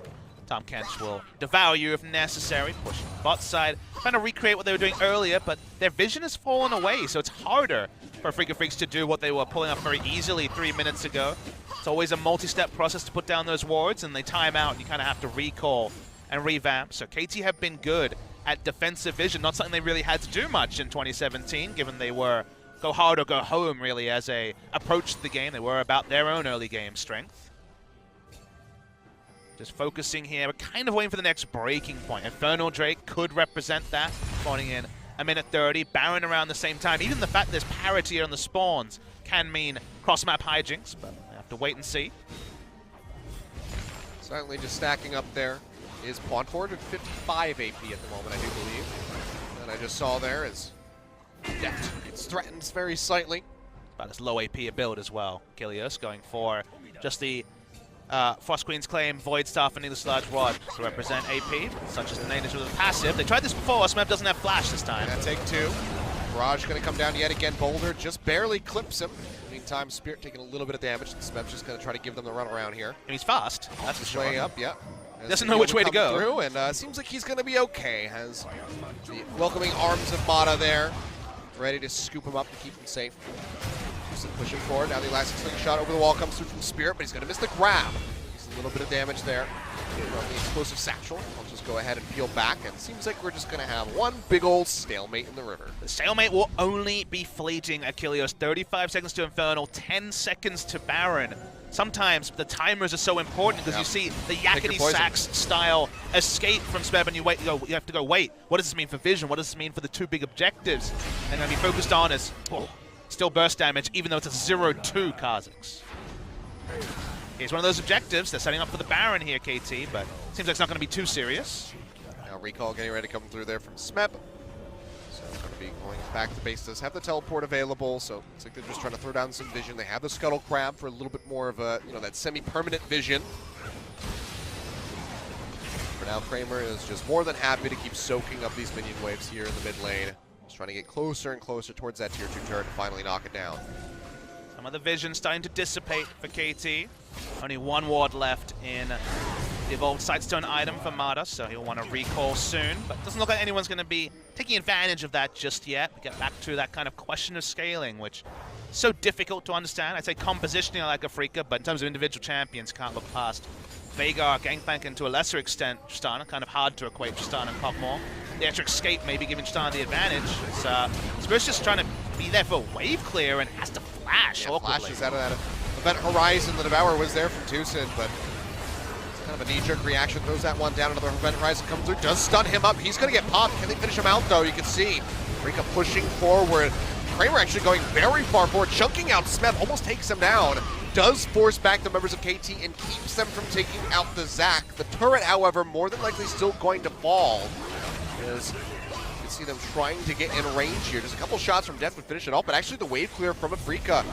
Speaker 2: Tom Kench will devour you if necessary, pushing bot side, trying to recreate what they were doing earlier, but their vision has fallen away, so it's harder for Freecs to do what they were pulling up very easily 3 minutes ago. It's always a multi-step process to put down those wards, and they time out, and you kind of have to recall and revamp. So KT have been good at defensive vision, not something they really had to do much in 2017, given they were go hard or go home, really, as a approach to the game. They were about their own early game strength. Just focusing here, we're kind of waiting for the next breaking point. Infernal Drake could represent that, spawning in a minute 30, Baron around the same time. Even the fact that there's parity on the spawns can mean cross-map hijinks, but we have to wait and see.
Speaker 1: Certainly just stacking up there is Pawn 455 AP at the moment, I do believe. And I just saw there is Deft. It's threatened very slightly.
Speaker 2: About as low AP a build as well. Kilios going for just the Frost Queen's Claim, Void Staff, and Needless Large Rod to represent AP, such as the native with a passive. They tried this before, Smeb doesn't have Flash this time.
Speaker 1: Yeah, take 2. Barrage going to come down yet again. Boulder just barely clips him. Meantime, Spirit taking a little bit of damage. Smeb's just going to try to give them the run around here.
Speaker 2: And he's fast. That's for sure.
Speaker 1: Way up, yeah.
Speaker 2: Doesn't know which way to go.
Speaker 1: Through, and seems like he's going to be okay. Has the welcoming arms of Mata there, ready to scoop him up and keep him safe. Just pushing forward. Now the elastic sling shot over the wall comes through from Spirit, but he's going to miss the grab. He's a little bit of damage there from the explosive satchel. I'll just go ahead and peel back, and it seems like we're just going to have one big old stalemate in the river.
Speaker 2: The stalemate will only be fleeting, Achilles. 35 seconds to Infernal, 10 seconds to Baron. Sometimes the timers are so important because you see the Yakety Sax style escape from Smeb, and you have to go, wait, what does this mean for Vision? What does this mean for the two big objectives? And going to be focused on is still burst damage, even though it's a 0-2 Kha'Zix. Here's one of those objectives. They're setting up for the Baron here, KT, but seems like it's not going to be too serious.
Speaker 1: Now Recall getting ready to come through there from Smeb. So it's going to be going back to base. Does have the teleport available, so it's like they're just trying to throw down some vision. They have the Scuttle Crab for a little bit more of a, that semi-permanent vision. For now, Kramer is just more than happy to keep soaking up these minion waves here in the mid lane. Just trying to get closer and closer towards that tier 2 turret and finally knock it down.
Speaker 2: Some of the vision starting to dissipate for KT. Only one ward left in the Evolved Sightstone item for Mata, so he'll want to recall soon. But it doesn't look like anyone's going to be taking advantage of that just yet. We get back to that kind of question of scaling, which is so difficult to understand. I'd say compositioning I like Afreeca, but in terms of individual champions, can't look past Veigar, Gangplank, and to a lesser extent, Tristana. Kind of hard to equate Tristana and Cockmore. The extra escape maybe giving Tristana the advantage. Spirit's just trying to be there for wave clear and has to flash awkwardly.
Speaker 1: Flashes out of that event horizon. The Devourer was there from Tucson, but it's kind of a knee-jerk reaction. Throws that one down. Another event horizon comes through. Does stun him up. He's going to get popped. Can they finish him out, though? You can see Afreeca pushing forward. Kramer actually going very far forward, chunking out Smeb, almost takes him down. Does force back the members of KT and keeps them from taking out the Zac. The turret, however, more than likely still going to fall. As you can see them trying to get in range here. Just a couple shots from Death would finish it off, but actually the wave clear from Afreeca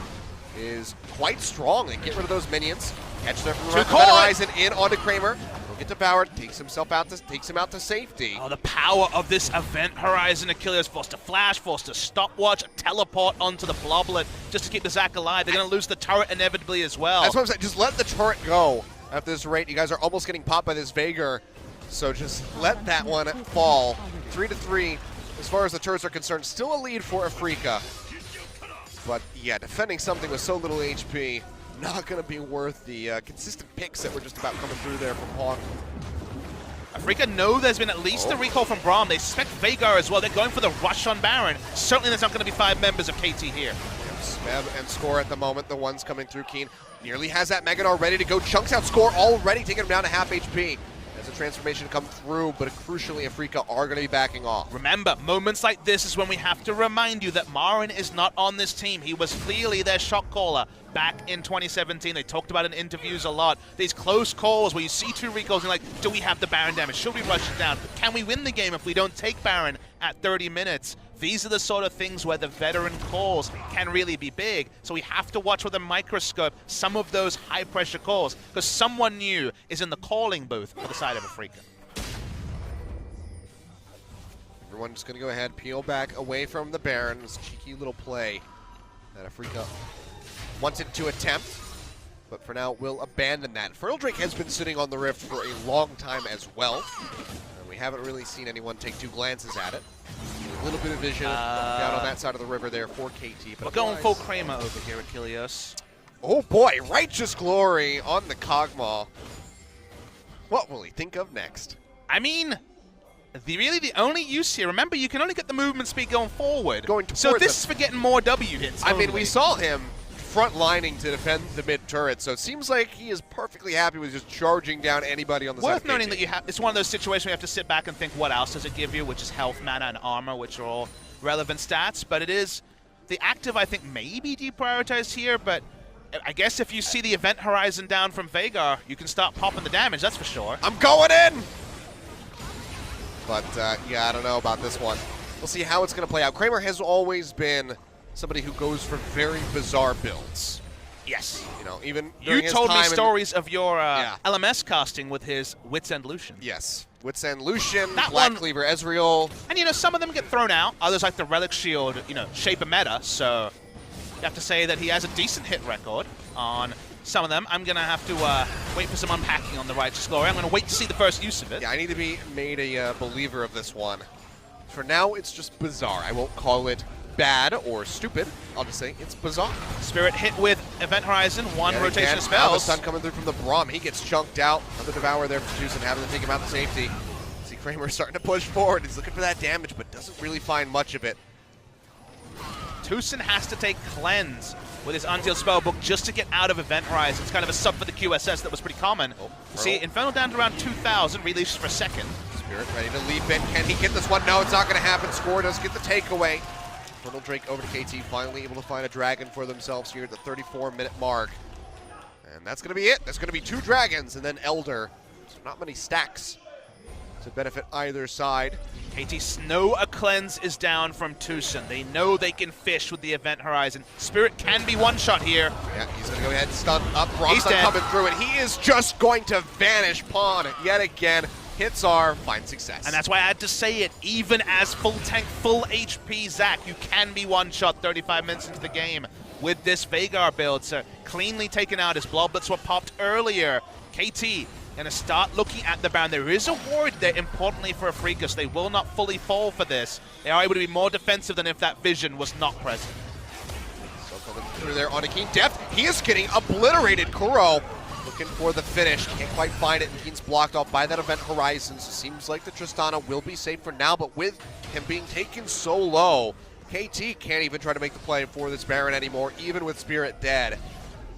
Speaker 1: is quite strong. They get rid of those minions. Catch there from the horizon in onto Kramer. He'll get devoured, takes him out to safety.
Speaker 2: Oh, the power of this event horizon. Achilles forced to flash, forced to stopwatch, a teleport onto the Bloblet just to keep the Zac alive. They're going to lose the turret inevitably as well.
Speaker 1: That's what I'm saying. Just let the turret go at this rate. You guys are almost getting popped by this Veigar. So just let that one fall. 3-3 as far as the turrets are concerned. Still a lead for Afreeca. But yeah, defending something with so little HP, not going to be worth the consistent picks that were just about coming through there from Hawk.
Speaker 2: Afreeca know there's been at least a recall from Braum. They suspect Veigar as well. They're going for the rush on Baron. Certainly there's not going to be 5 members of KT here.
Speaker 1: Smeb and Score at the moment, the ones coming through. Keen nearly has that Megador ready to go. Chunks out Score already, taking him down to half HP. As the transformation come through, but crucially Afreeca are going to be backing off.
Speaker 2: Remember, moments like this is when we have to remind you that Marin is not on this team. He was clearly their shot caller back in 2017. They talked about it in interviews a lot. These close calls where you see 2 recalls and like, do we have the Baron damage? Should we rush it down? Can we win the game if we don't take Baron at 30 minutes? These are the sort of things where the veteran calls can really be big. So we have to watch with a microscope some of those high-pressure calls because someone new is in the calling booth for the side of Afreeca.
Speaker 1: Everyone just going to go ahead, peel back away from the Baron. This cheeky little play that Afreeca wanted to attempt, but for now will abandon that. Feral Drake has been sitting on the Rift for a long time as well. And we haven't really seen anyone take 2 glances at it. A little bit of vision down on that side of the river there for KT. But
Speaker 2: we're going full Kramer over here, Achilles.
Speaker 1: Oh boy, Righteous Glory on the Kog'Maw. What will he think of next?
Speaker 2: I mean, really the only use here, remember you can only get the movement speed going forward. So this is for getting more W hits.
Speaker 1: I mean, we saw him front-lining to defend the mid-turret, so it seems like he is perfectly happy with just charging down anybody on the side.
Speaker 2: Worth noting that it's one of those situations where you have to sit back and think what else does it give you, which is health, mana, and armor, which are all relevant stats, but it is the active I think may be deprioritized here, but I guess if you see the event horizon down from Veigar, you can start popping the damage, that's for sure.
Speaker 1: I'm going in! But yeah, I don't know about this one. We'll see how it's going to play out. Kramer has always been somebody who goes for very bizarre builds.
Speaker 2: Yes.
Speaker 1: You know, even
Speaker 2: You
Speaker 1: during his
Speaker 2: told me
Speaker 1: time
Speaker 2: stories of your
Speaker 1: Yeah.
Speaker 2: LMS casting with his Wits End Lucian.
Speaker 1: Yes. Wits End Lucian,
Speaker 2: That
Speaker 1: Black
Speaker 2: one-
Speaker 1: Cleaver Ezreal.
Speaker 2: And, you know, some of them get thrown out. Others, like the Relic Shield, you know, shape a meta. So you have to say that he has a decent hit record on some of them. I'm going to have to wait for some unpacking on the Righteous Glory. I'm going to wait to see the first use of it.
Speaker 1: Yeah, I need to be made a believer of this one. For now, it's just bizarre. I won't call it bad or stupid. I'll just say it's bizarre.
Speaker 2: Spirit hit with Event Horizon, one
Speaker 1: And
Speaker 2: rotation
Speaker 1: again,
Speaker 2: of
Speaker 1: now the
Speaker 2: spells.
Speaker 1: stun coming through from the Braum. He gets chunked out. Another Devour there for Tucson, having to take him out to safety. See Kramer starting to push forward. He's looking for that damage, but doesn't really find much of it.
Speaker 2: Tucson has to take Cleanse with his Unsealed Spellbook just to get out of Event Horizon. It's kind of a sub for the QSS that was pretty common.
Speaker 1: Oh,
Speaker 2: See, Infernal down to around 2,000, releases for second.
Speaker 1: Spirit ready to leap in. Can he get this one? No, it's not going to happen. Score does get the takeaway. Turtle Drake over to KT, finally able to find a dragon for themselves here at the 34-minute mark. And that's going to be it. There's going to be 2 dragons and then Elder. So not many stacks to benefit either side.
Speaker 2: KT know a Cleanse is down from Tucson. They know they can fish with the Event Horizon. Spirit can be one-shot here.
Speaker 1: Yeah, he's going to go ahead and stun up. Braum
Speaker 2: He's
Speaker 1: stun
Speaker 2: dead.
Speaker 1: coming through, and he is just going to vanish Pawn yet again. Hits are fine success.
Speaker 2: And that's why I had to say it. Even as full tank, full HP Zac, you can be one-shot 35 minutes into the game with this Veigar build. So cleanly taken out. His Bloblets were popped earlier. KT gonna start looking at the Baron. There is a ward there, importantly for Afreeca. They will not fully fall for this. They are able to be more defensive than if that vision was not present.
Speaker 1: So coming through there on Akeen. Deft, he is getting obliterated. Kuro looking for the finish. Can't quite find it, and Keen's blocked off by that Event Horizon. So seems like the Tristana will be safe for now, but with him being taken so low, KT can't even try to make the play for this Baron anymore, even with Spirit dead.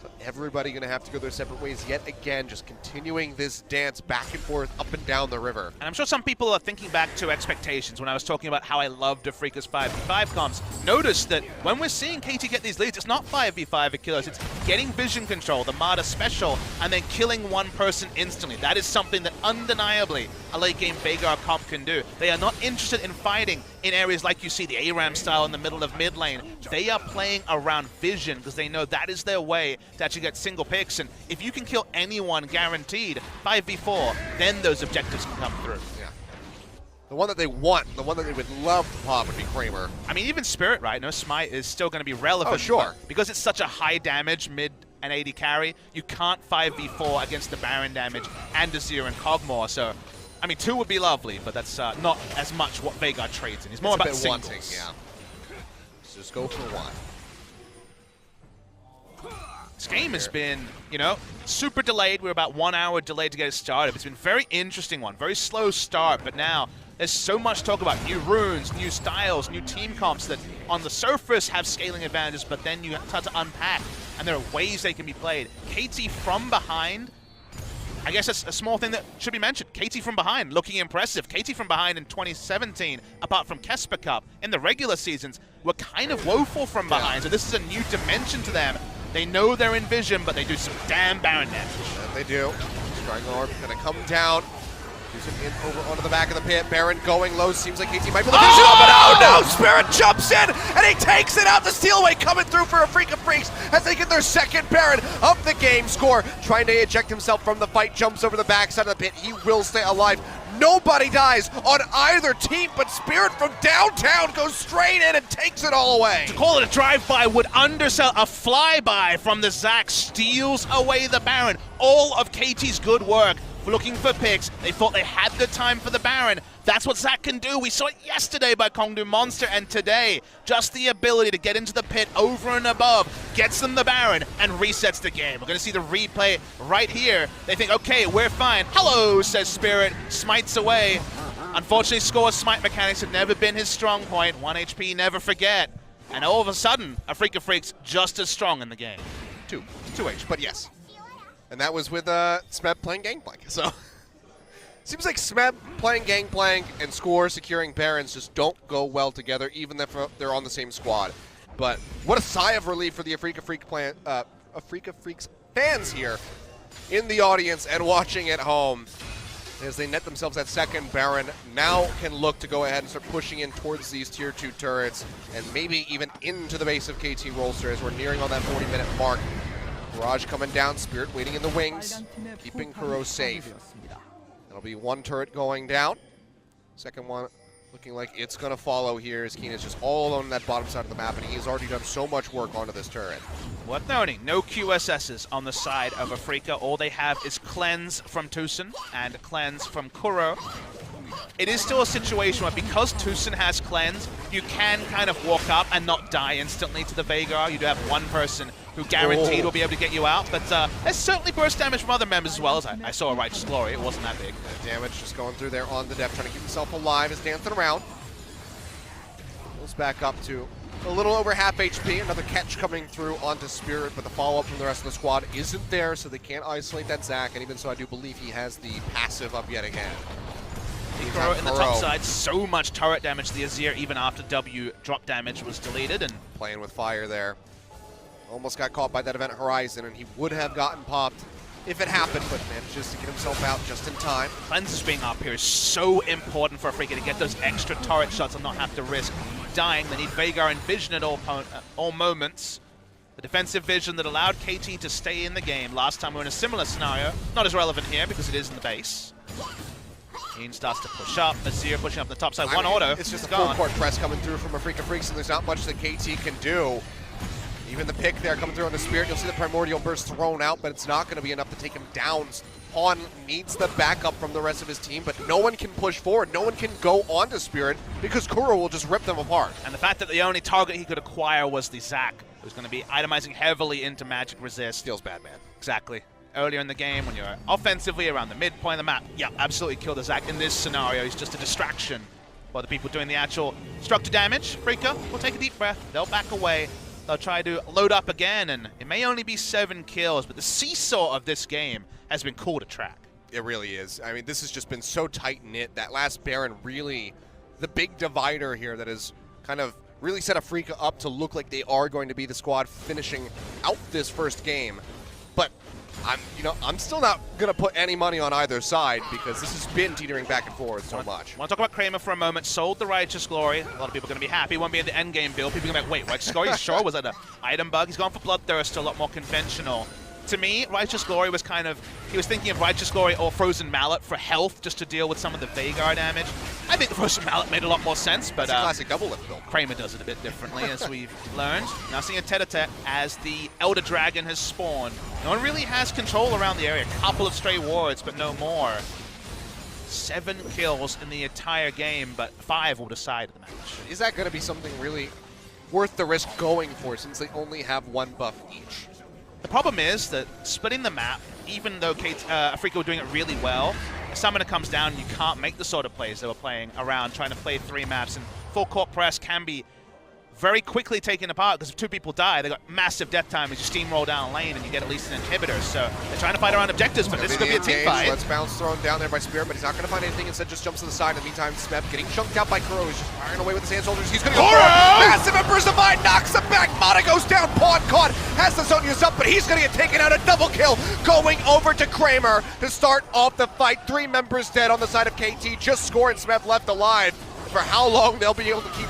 Speaker 1: So everybody gonna have to go their separate ways yet again, just continuing this dance back and forth up and down the river.
Speaker 2: And I'm sure some people are thinking back to expectations when I was talking about how I loved Afreeca's 5v5 comps. Notice that when we're seeing KT get these leads, it's not 5v5 Achilles, it's getting vision control, the Martyr special, and then killing one person instantly. That is something that undeniably a late game Veigar comp can do. They are not interested in fighting in areas like you see the ARAM style in the middle of mid lane. They are playing around vision because they know that is their way to actually get single picks. And if you can kill anyone guaranteed 5v4, then those objectives can come through.
Speaker 1: Yeah. The one that they want, the one that they would love to pop would be Kramer.
Speaker 2: I mean, even Spirit, right? No Smite is still going to be relevant.
Speaker 1: Oh, sure.
Speaker 2: But because it's such a high damage mid and 80 carry, you can't 5v4 against the Baron damage and Azir and Cogmore. So, I mean, 2 would be lovely, but that's not as much what Veigar trades in. He's more
Speaker 1: It's a
Speaker 2: about
Speaker 1: bit
Speaker 2: singles.
Speaker 1: wanting, yeah. Let's just go for one.
Speaker 2: This game has been, you know, super delayed. We're about 1 hour delayed to get it started. It's been a very interesting one, very slow start, but now there's so much talk about new runes, new styles, new team comps that on the surface have scaling advantages, but then you start to unpack, and there are ways they can be played. KT from behind, I guess that's a small thing that should be mentioned. KT from behind, looking impressive. KT from behind in 2017, apart from Kesper Cup, in the regular seasons, were kind of woeful from behind, so this is a new dimension to them. They know they're in vision, but they do some damn Baron damage.
Speaker 1: And they do. Striking Orb gonna come down. Tucson in over onto the back of the pit. Baron going low. Seems like KT might be the vision. Oh, but oh no! Spirit jumps in and he takes it out. The steal away coming through for Afreeca Freecs as they get their second Baron of the game score. Trying to eject himself from the fight. Jumps over the backside of the pit. He will stay alive. Nobody dies on either team, but Spirit from downtown goes straight in and takes it all away.
Speaker 2: To call it a drive-by would undersell. A flyby from the Zac steals away the Baron. All of KT's good work for looking for picks. They thought they had the time for the Baron. That's what Zac can do. We saw it yesterday by Kongdu Monster, and today, just the ability to get into the pit over and above gets them the Baron and resets the game. We're going to see the replay right here. They think, okay, we're fine. Hello, says Spirit, smites away. Unfortunately, Score's smite mechanics have never been his strong point. 1 HP, never forget. And all of a sudden, Afreeca Freecs just as strong in the game.
Speaker 1: 2 H, but yes. And that was with Smeb playing Gangplank. So seems like Smeb playing Gangplank and Score securing Barons just don't go well together, even if they're on the same squad. But what a sigh of relief for the Afreeca Freecs fans here in the audience and watching at home as they net themselves that second Baron. Now can look to go ahead and start pushing in towards these tier 2 turrets and maybe even into the base of KT Rolster as we're nearing on that 40-minute mark. Barrage coming down, Spirit waiting in the wings, keeping Kuro safe. That'll be one turret going down. Second one looking like it's going to follow here as Keen is just all alone on that bottom side of the map, and he's already done so much work onto this turret.
Speaker 2: Worth noting, no QSSs on the side of Afreeca. All they have is Cleanse from Tucson and Cleanse from Kuro. It is still a situation where because Tucson has Cleanse, you can kind of walk up and not die instantly to the Veigar. You do have one person who guaranteed will be able to get you out, but there's certainly burst damage from other members as well. As I saw a Righteous Glory, it wasn't that big.
Speaker 1: Damage just going through there on the depth, trying to keep himself alive, is dancing around. Goes back up to a little over half HP. Another catch coming through onto Spirit, but the follow-up from the rest of the squad isn't there, so they can't isolate that Zac, and even so, I do believe he has the passive up yet again.
Speaker 2: Kuro in the top side, so much turret damage to the Azir even after W drop damage was deleted. And
Speaker 1: playing with fire there. Almost got caught by that Event Horizon, and he would have gotten popped if it happened, but manages to get himself out just in time.
Speaker 2: Cleanses being up here is so important for Afreeca to get those extra turret shots and not have to risk dying. They need Veigar and Vision at all moments. The defensive vision that allowed KT to stay in the game. Last time we were in a similar scenario. Not as relevant here because it is in the base. Keen starts to push up. Azir pushing up the top side. One auto.
Speaker 1: It's just a full court press coming through from Afreeca Freecs, and there's not much that KT can do. Even the pick there coming through on the Spirit. You'll see the Primordial Burst thrown out, but it's not going to be enough to take him down. Pawn needs the backup from the rest of his team, but no one can push forward. No one can go onto Spirit because Kuro will just rip them apart.
Speaker 2: And the fact that the only target he could acquire was the Zac, who's going to be itemizing heavily into Magic Resist.
Speaker 1: Feels bad, man.
Speaker 2: Exactly. Earlier in the game, when you're offensively around the midpoint of the map, yeah, absolutely kill the Zac. In this scenario, he's just a distraction while the people doing the actual structure damage. Afreeca will take a deep breath. They'll back away. They'll try to load up again, and it may only be 7 kills, but the seesaw of this game has been cool to track.
Speaker 1: It really is. I mean, this has just been so tight-knit. That last Baron really, the big divider here that has kind of really set Afreeca up to look like they are going to be the squad finishing out this first game. But I'm still not going to put any money on either side because this has been teetering back and forth so much.
Speaker 2: I want to talk about Kramer for a moment. Sold the Righteous Glory. A lot of people are going to be happy. Won't be in the end game build. People are going to be like, wait, Righteous Glory? Sure, was that an item bug? He's gone for Bloodthirst, a lot more conventional. To me, Righteous Glory was kind of, he was thinking of Righteous Glory or Frozen Mallet for health, just to deal with some of the Veigar damage. I think the Frozen Mallet made a lot more sense, but
Speaker 1: it's a classic double lift build.
Speaker 2: Kramer does it a bit differently, as we've learned. Now seeing a tete-a-tete as the Elder Dragon has spawned. No one really has control around the area. A couple of stray wards, but no more. 7 kills in the entire game, but 5 will decide the match.
Speaker 1: Is that going to be something really worth the risk going for, since they only have 1 buff each?
Speaker 2: The problem is that splitting the map, even though Afreeca were doing it really well, if Summoner comes down, you can't make the sort of plays they were playing around, trying to play 3 maps, and full court press can be very quickly taken apart because if 2 people die, they got massive death time as you steamroll down lane and you get at least an inhibitor. So they're trying to fight around objectives, but this is going to be a team fight.
Speaker 1: Let's bounce thrown down there by Spirit, but he's not going to find anything. Instead, just jumps to the side. In the meantime, Smeb getting chunked out by Kuro. He's just firing away with his hand soldiers. He's going to go for it. Massive Emperor's Divine knocks him back. Mana goes down. Pawn caught. Has the Zonia's up, but he's going to get taken out. A double kill going over to Kramer to start off the fight. 3 members dead on the side of KT. Just Score and Smeb left alive. For how long they'll be able to keep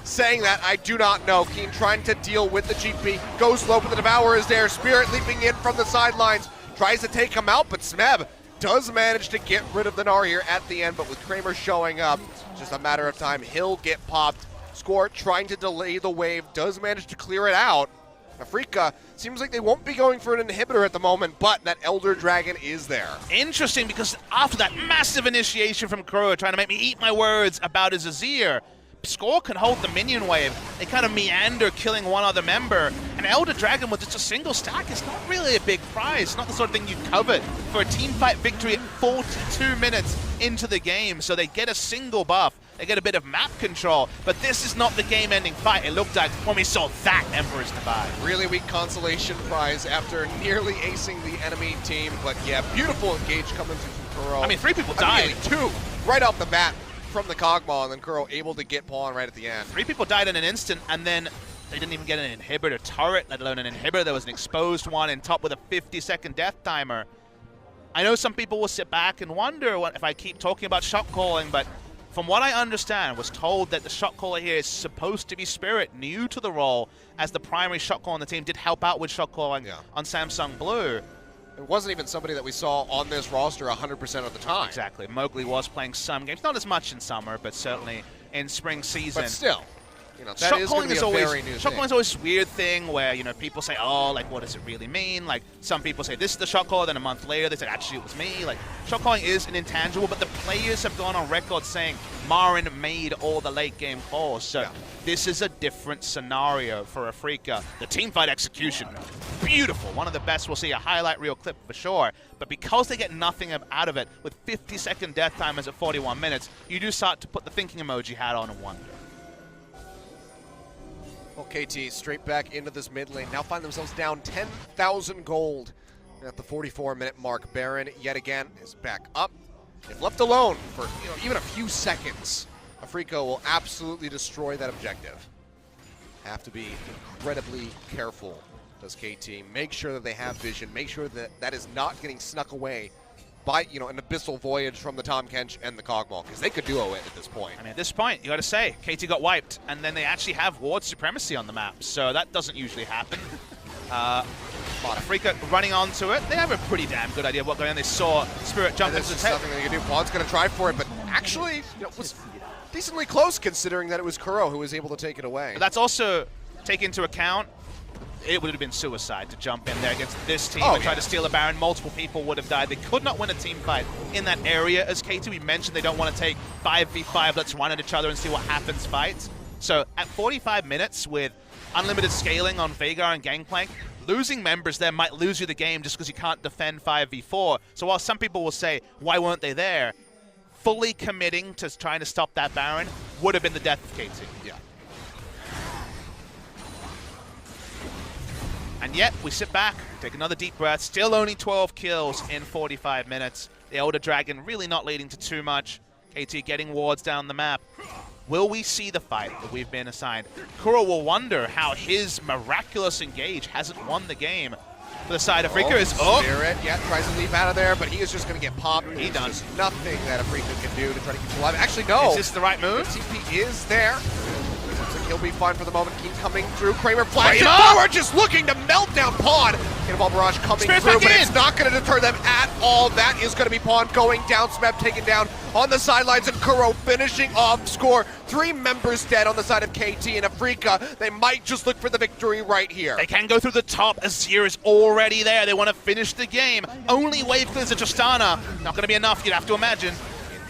Speaker 1: saying that, I do not know. Keen trying to deal with the GP. Goes low, but the Devourer is there. Spirit leaping in from the sidelines. Tries to take him out, but Smeb does manage to get rid of the Gnar here at the end. But with Kramer showing up, just a matter of time. He'll get popped. Score trying to delay the wave. Does manage to clear it out. Afreeca seems like they won't be going for an inhibitor at the moment, but that Elder Dragon is there.
Speaker 2: Interesting, because after that massive initiation from Kuro, trying to make me eat my words about his Azir, Score can hold the minion wave. They kind of meander, killing one other member. And Elder Dragon with just a single stack is not really a big prize. It's not the sort of thing you covet for a team fight victory at 42 minutes into the game. So they get a single buff. They get a bit of map control, but this is not the game-ending fight it looked like when we saw that Emperor's Divide.
Speaker 1: Really weak consolation prize after nearly acing the enemy team, but yeah, beautiful engage coming through from Kuro.
Speaker 2: I mean, 3 people died.
Speaker 1: 2 right off the bat from the Cogmaw, and then Kuro able to get Pawn right at the end.
Speaker 2: 3 people died in an instant, and then they didn't even get an inhibitor turret, let alone an inhibitor. There was an exposed one in top with a 50-second death timer. I know some people will sit back and wonder if I keep talking about shot calling, but from what I understand, was told that the shot caller here is supposed to be Spirit, new to the role, as the primary shot caller on the team, did help out with shot calling on Samsung Blue.
Speaker 1: It wasn't even somebody that we saw on this roster 100% of the time.
Speaker 2: Exactly. Mowgli was playing some games, not as much in summer, but certainly in spring season.
Speaker 1: But still, you know, that
Speaker 2: shot
Speaker 1: is
Speaker 2: calling
Speaker 1: going to be
Speaker 2: is
Speaker 1: a
Speaker 2: always
Speaker 1: very new
Speaker 2: shot
Speaker 1: thing.
Speaker 2: calling is always a weird thing where, you know, people say, oh, like, what does it really mean? Like, some people say this is the shot caller, then a month later they say actually it was me. Like, shot calling is an intangible, but the players have gone on record saying Marin made all the late game calls. So this is a different scenario for Afreeca. The teamfight execution, beautiful, one of the best. We'll see a highlight reel clip for sure. But because they get nothing out of it, with 50-second death timers at 41 minutes, you do start to put the thinking emoji hat on and wonder.
Speaker 1: Well, KT straight back into this mid lane. Now find themselves down 10,000 gold at the 44-minute mark. Baron, yet again, is back up. If left alone for even a few seconds, Afreeca will absolutely destroy that objective. Have to be incredibly careful, does KT. Make sure that they have vision. Make sure that that is not getting snuck away by, you know, an abyssal voyage from the Tahm Kench and the Cogmall, because they could duo it at this point.
Speaker 2: I mean, at this point, you got to say, KT got wiped, and then they actually have ward supremacy on the map, so that doesn't usually happen. Afreeca running onto it. They have a pretty damn good idea of what's going on. They saw Spirit jump into the
Speaker 1: There's nothing they can do. Pod's going to try for it, but actually, you know, was decently close considering that it was Kuro who was able to take it away.
Speaker 2: But that's also, take into account, it would have been suicide to jump in there against this team and try to steal a Baron. Multiple people would have died. They could not win a team fight in that area. As KT, we mentioned, they don't want to take 5v5, let's run at each other and see what happens fights. So at 45 minutes with unlimited scaling on Veigar and Gangplank, losing members there might lose you the game just because you can't defend 5v4. So while some people will say, why weren't they there? Fully committing to trying to stop that Baron would have been the death of KT.
Speaker 1: Yeah.
Speaker 2: And yet, we sit back, take another deep breath, still only 12 kills in 45 minutes. The Elder Dragon really not leading to too much. KT getting wards down the map. Will we see the fight that we've been assigned? Kuro will wonder how his miraculous engage hasn't won the game. For the side, Afreeca is up.
Speaker 1: Spirit, tries to leap out of there, but he is just going to get popped.
Speaker 2: He done.
Speaker 1: There's nothing that Afreeca can do to try to keep him alive. Actually, no.
Speaker 2: Is this the right move?
Speaker 1: The TP is there. Looks like he'll be fine for the moment. Keep coming through. Kramer flashing
Speaker 2: Kramer!
Speaker 1: forward, just looking to melt down Pawn. Cannonball Barrage coming
Speaker 2: Spirit's
Speaker 1: through,
Speaker 2: back
Speaker 1: but
Speaker 2: in.
Speaker 1: it's not going to deter them at all. That is going to be Pawn going down. Smeb taken down on the sidelines, and Kuro finishing off score. 3 members dead on the side of KT and Afreeca. They might just look for the victory right here.
Speaker 2: They can go through the top. Azir is already there. They want to finish the game. Only wave clears of Tristana. Not going to be enough, you'd have to imagine.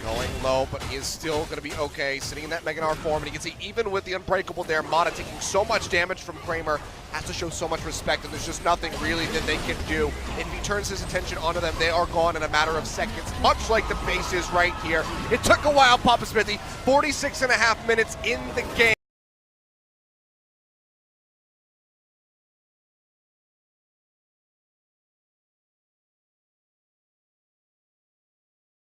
Speaker 1: Going low, but he is still going to be okay. Sitting in that Mega Gnar form, and you can see even with the Unbreakable there, Mata taking so much damage from Kramer, has to show so much respect, and there's just nothing really that they can do. If he turns his attention onto them, they are gone in a matter of seconds, much like the base is right here. It took a while, Papa Smithy, 46.5 minutes in the game.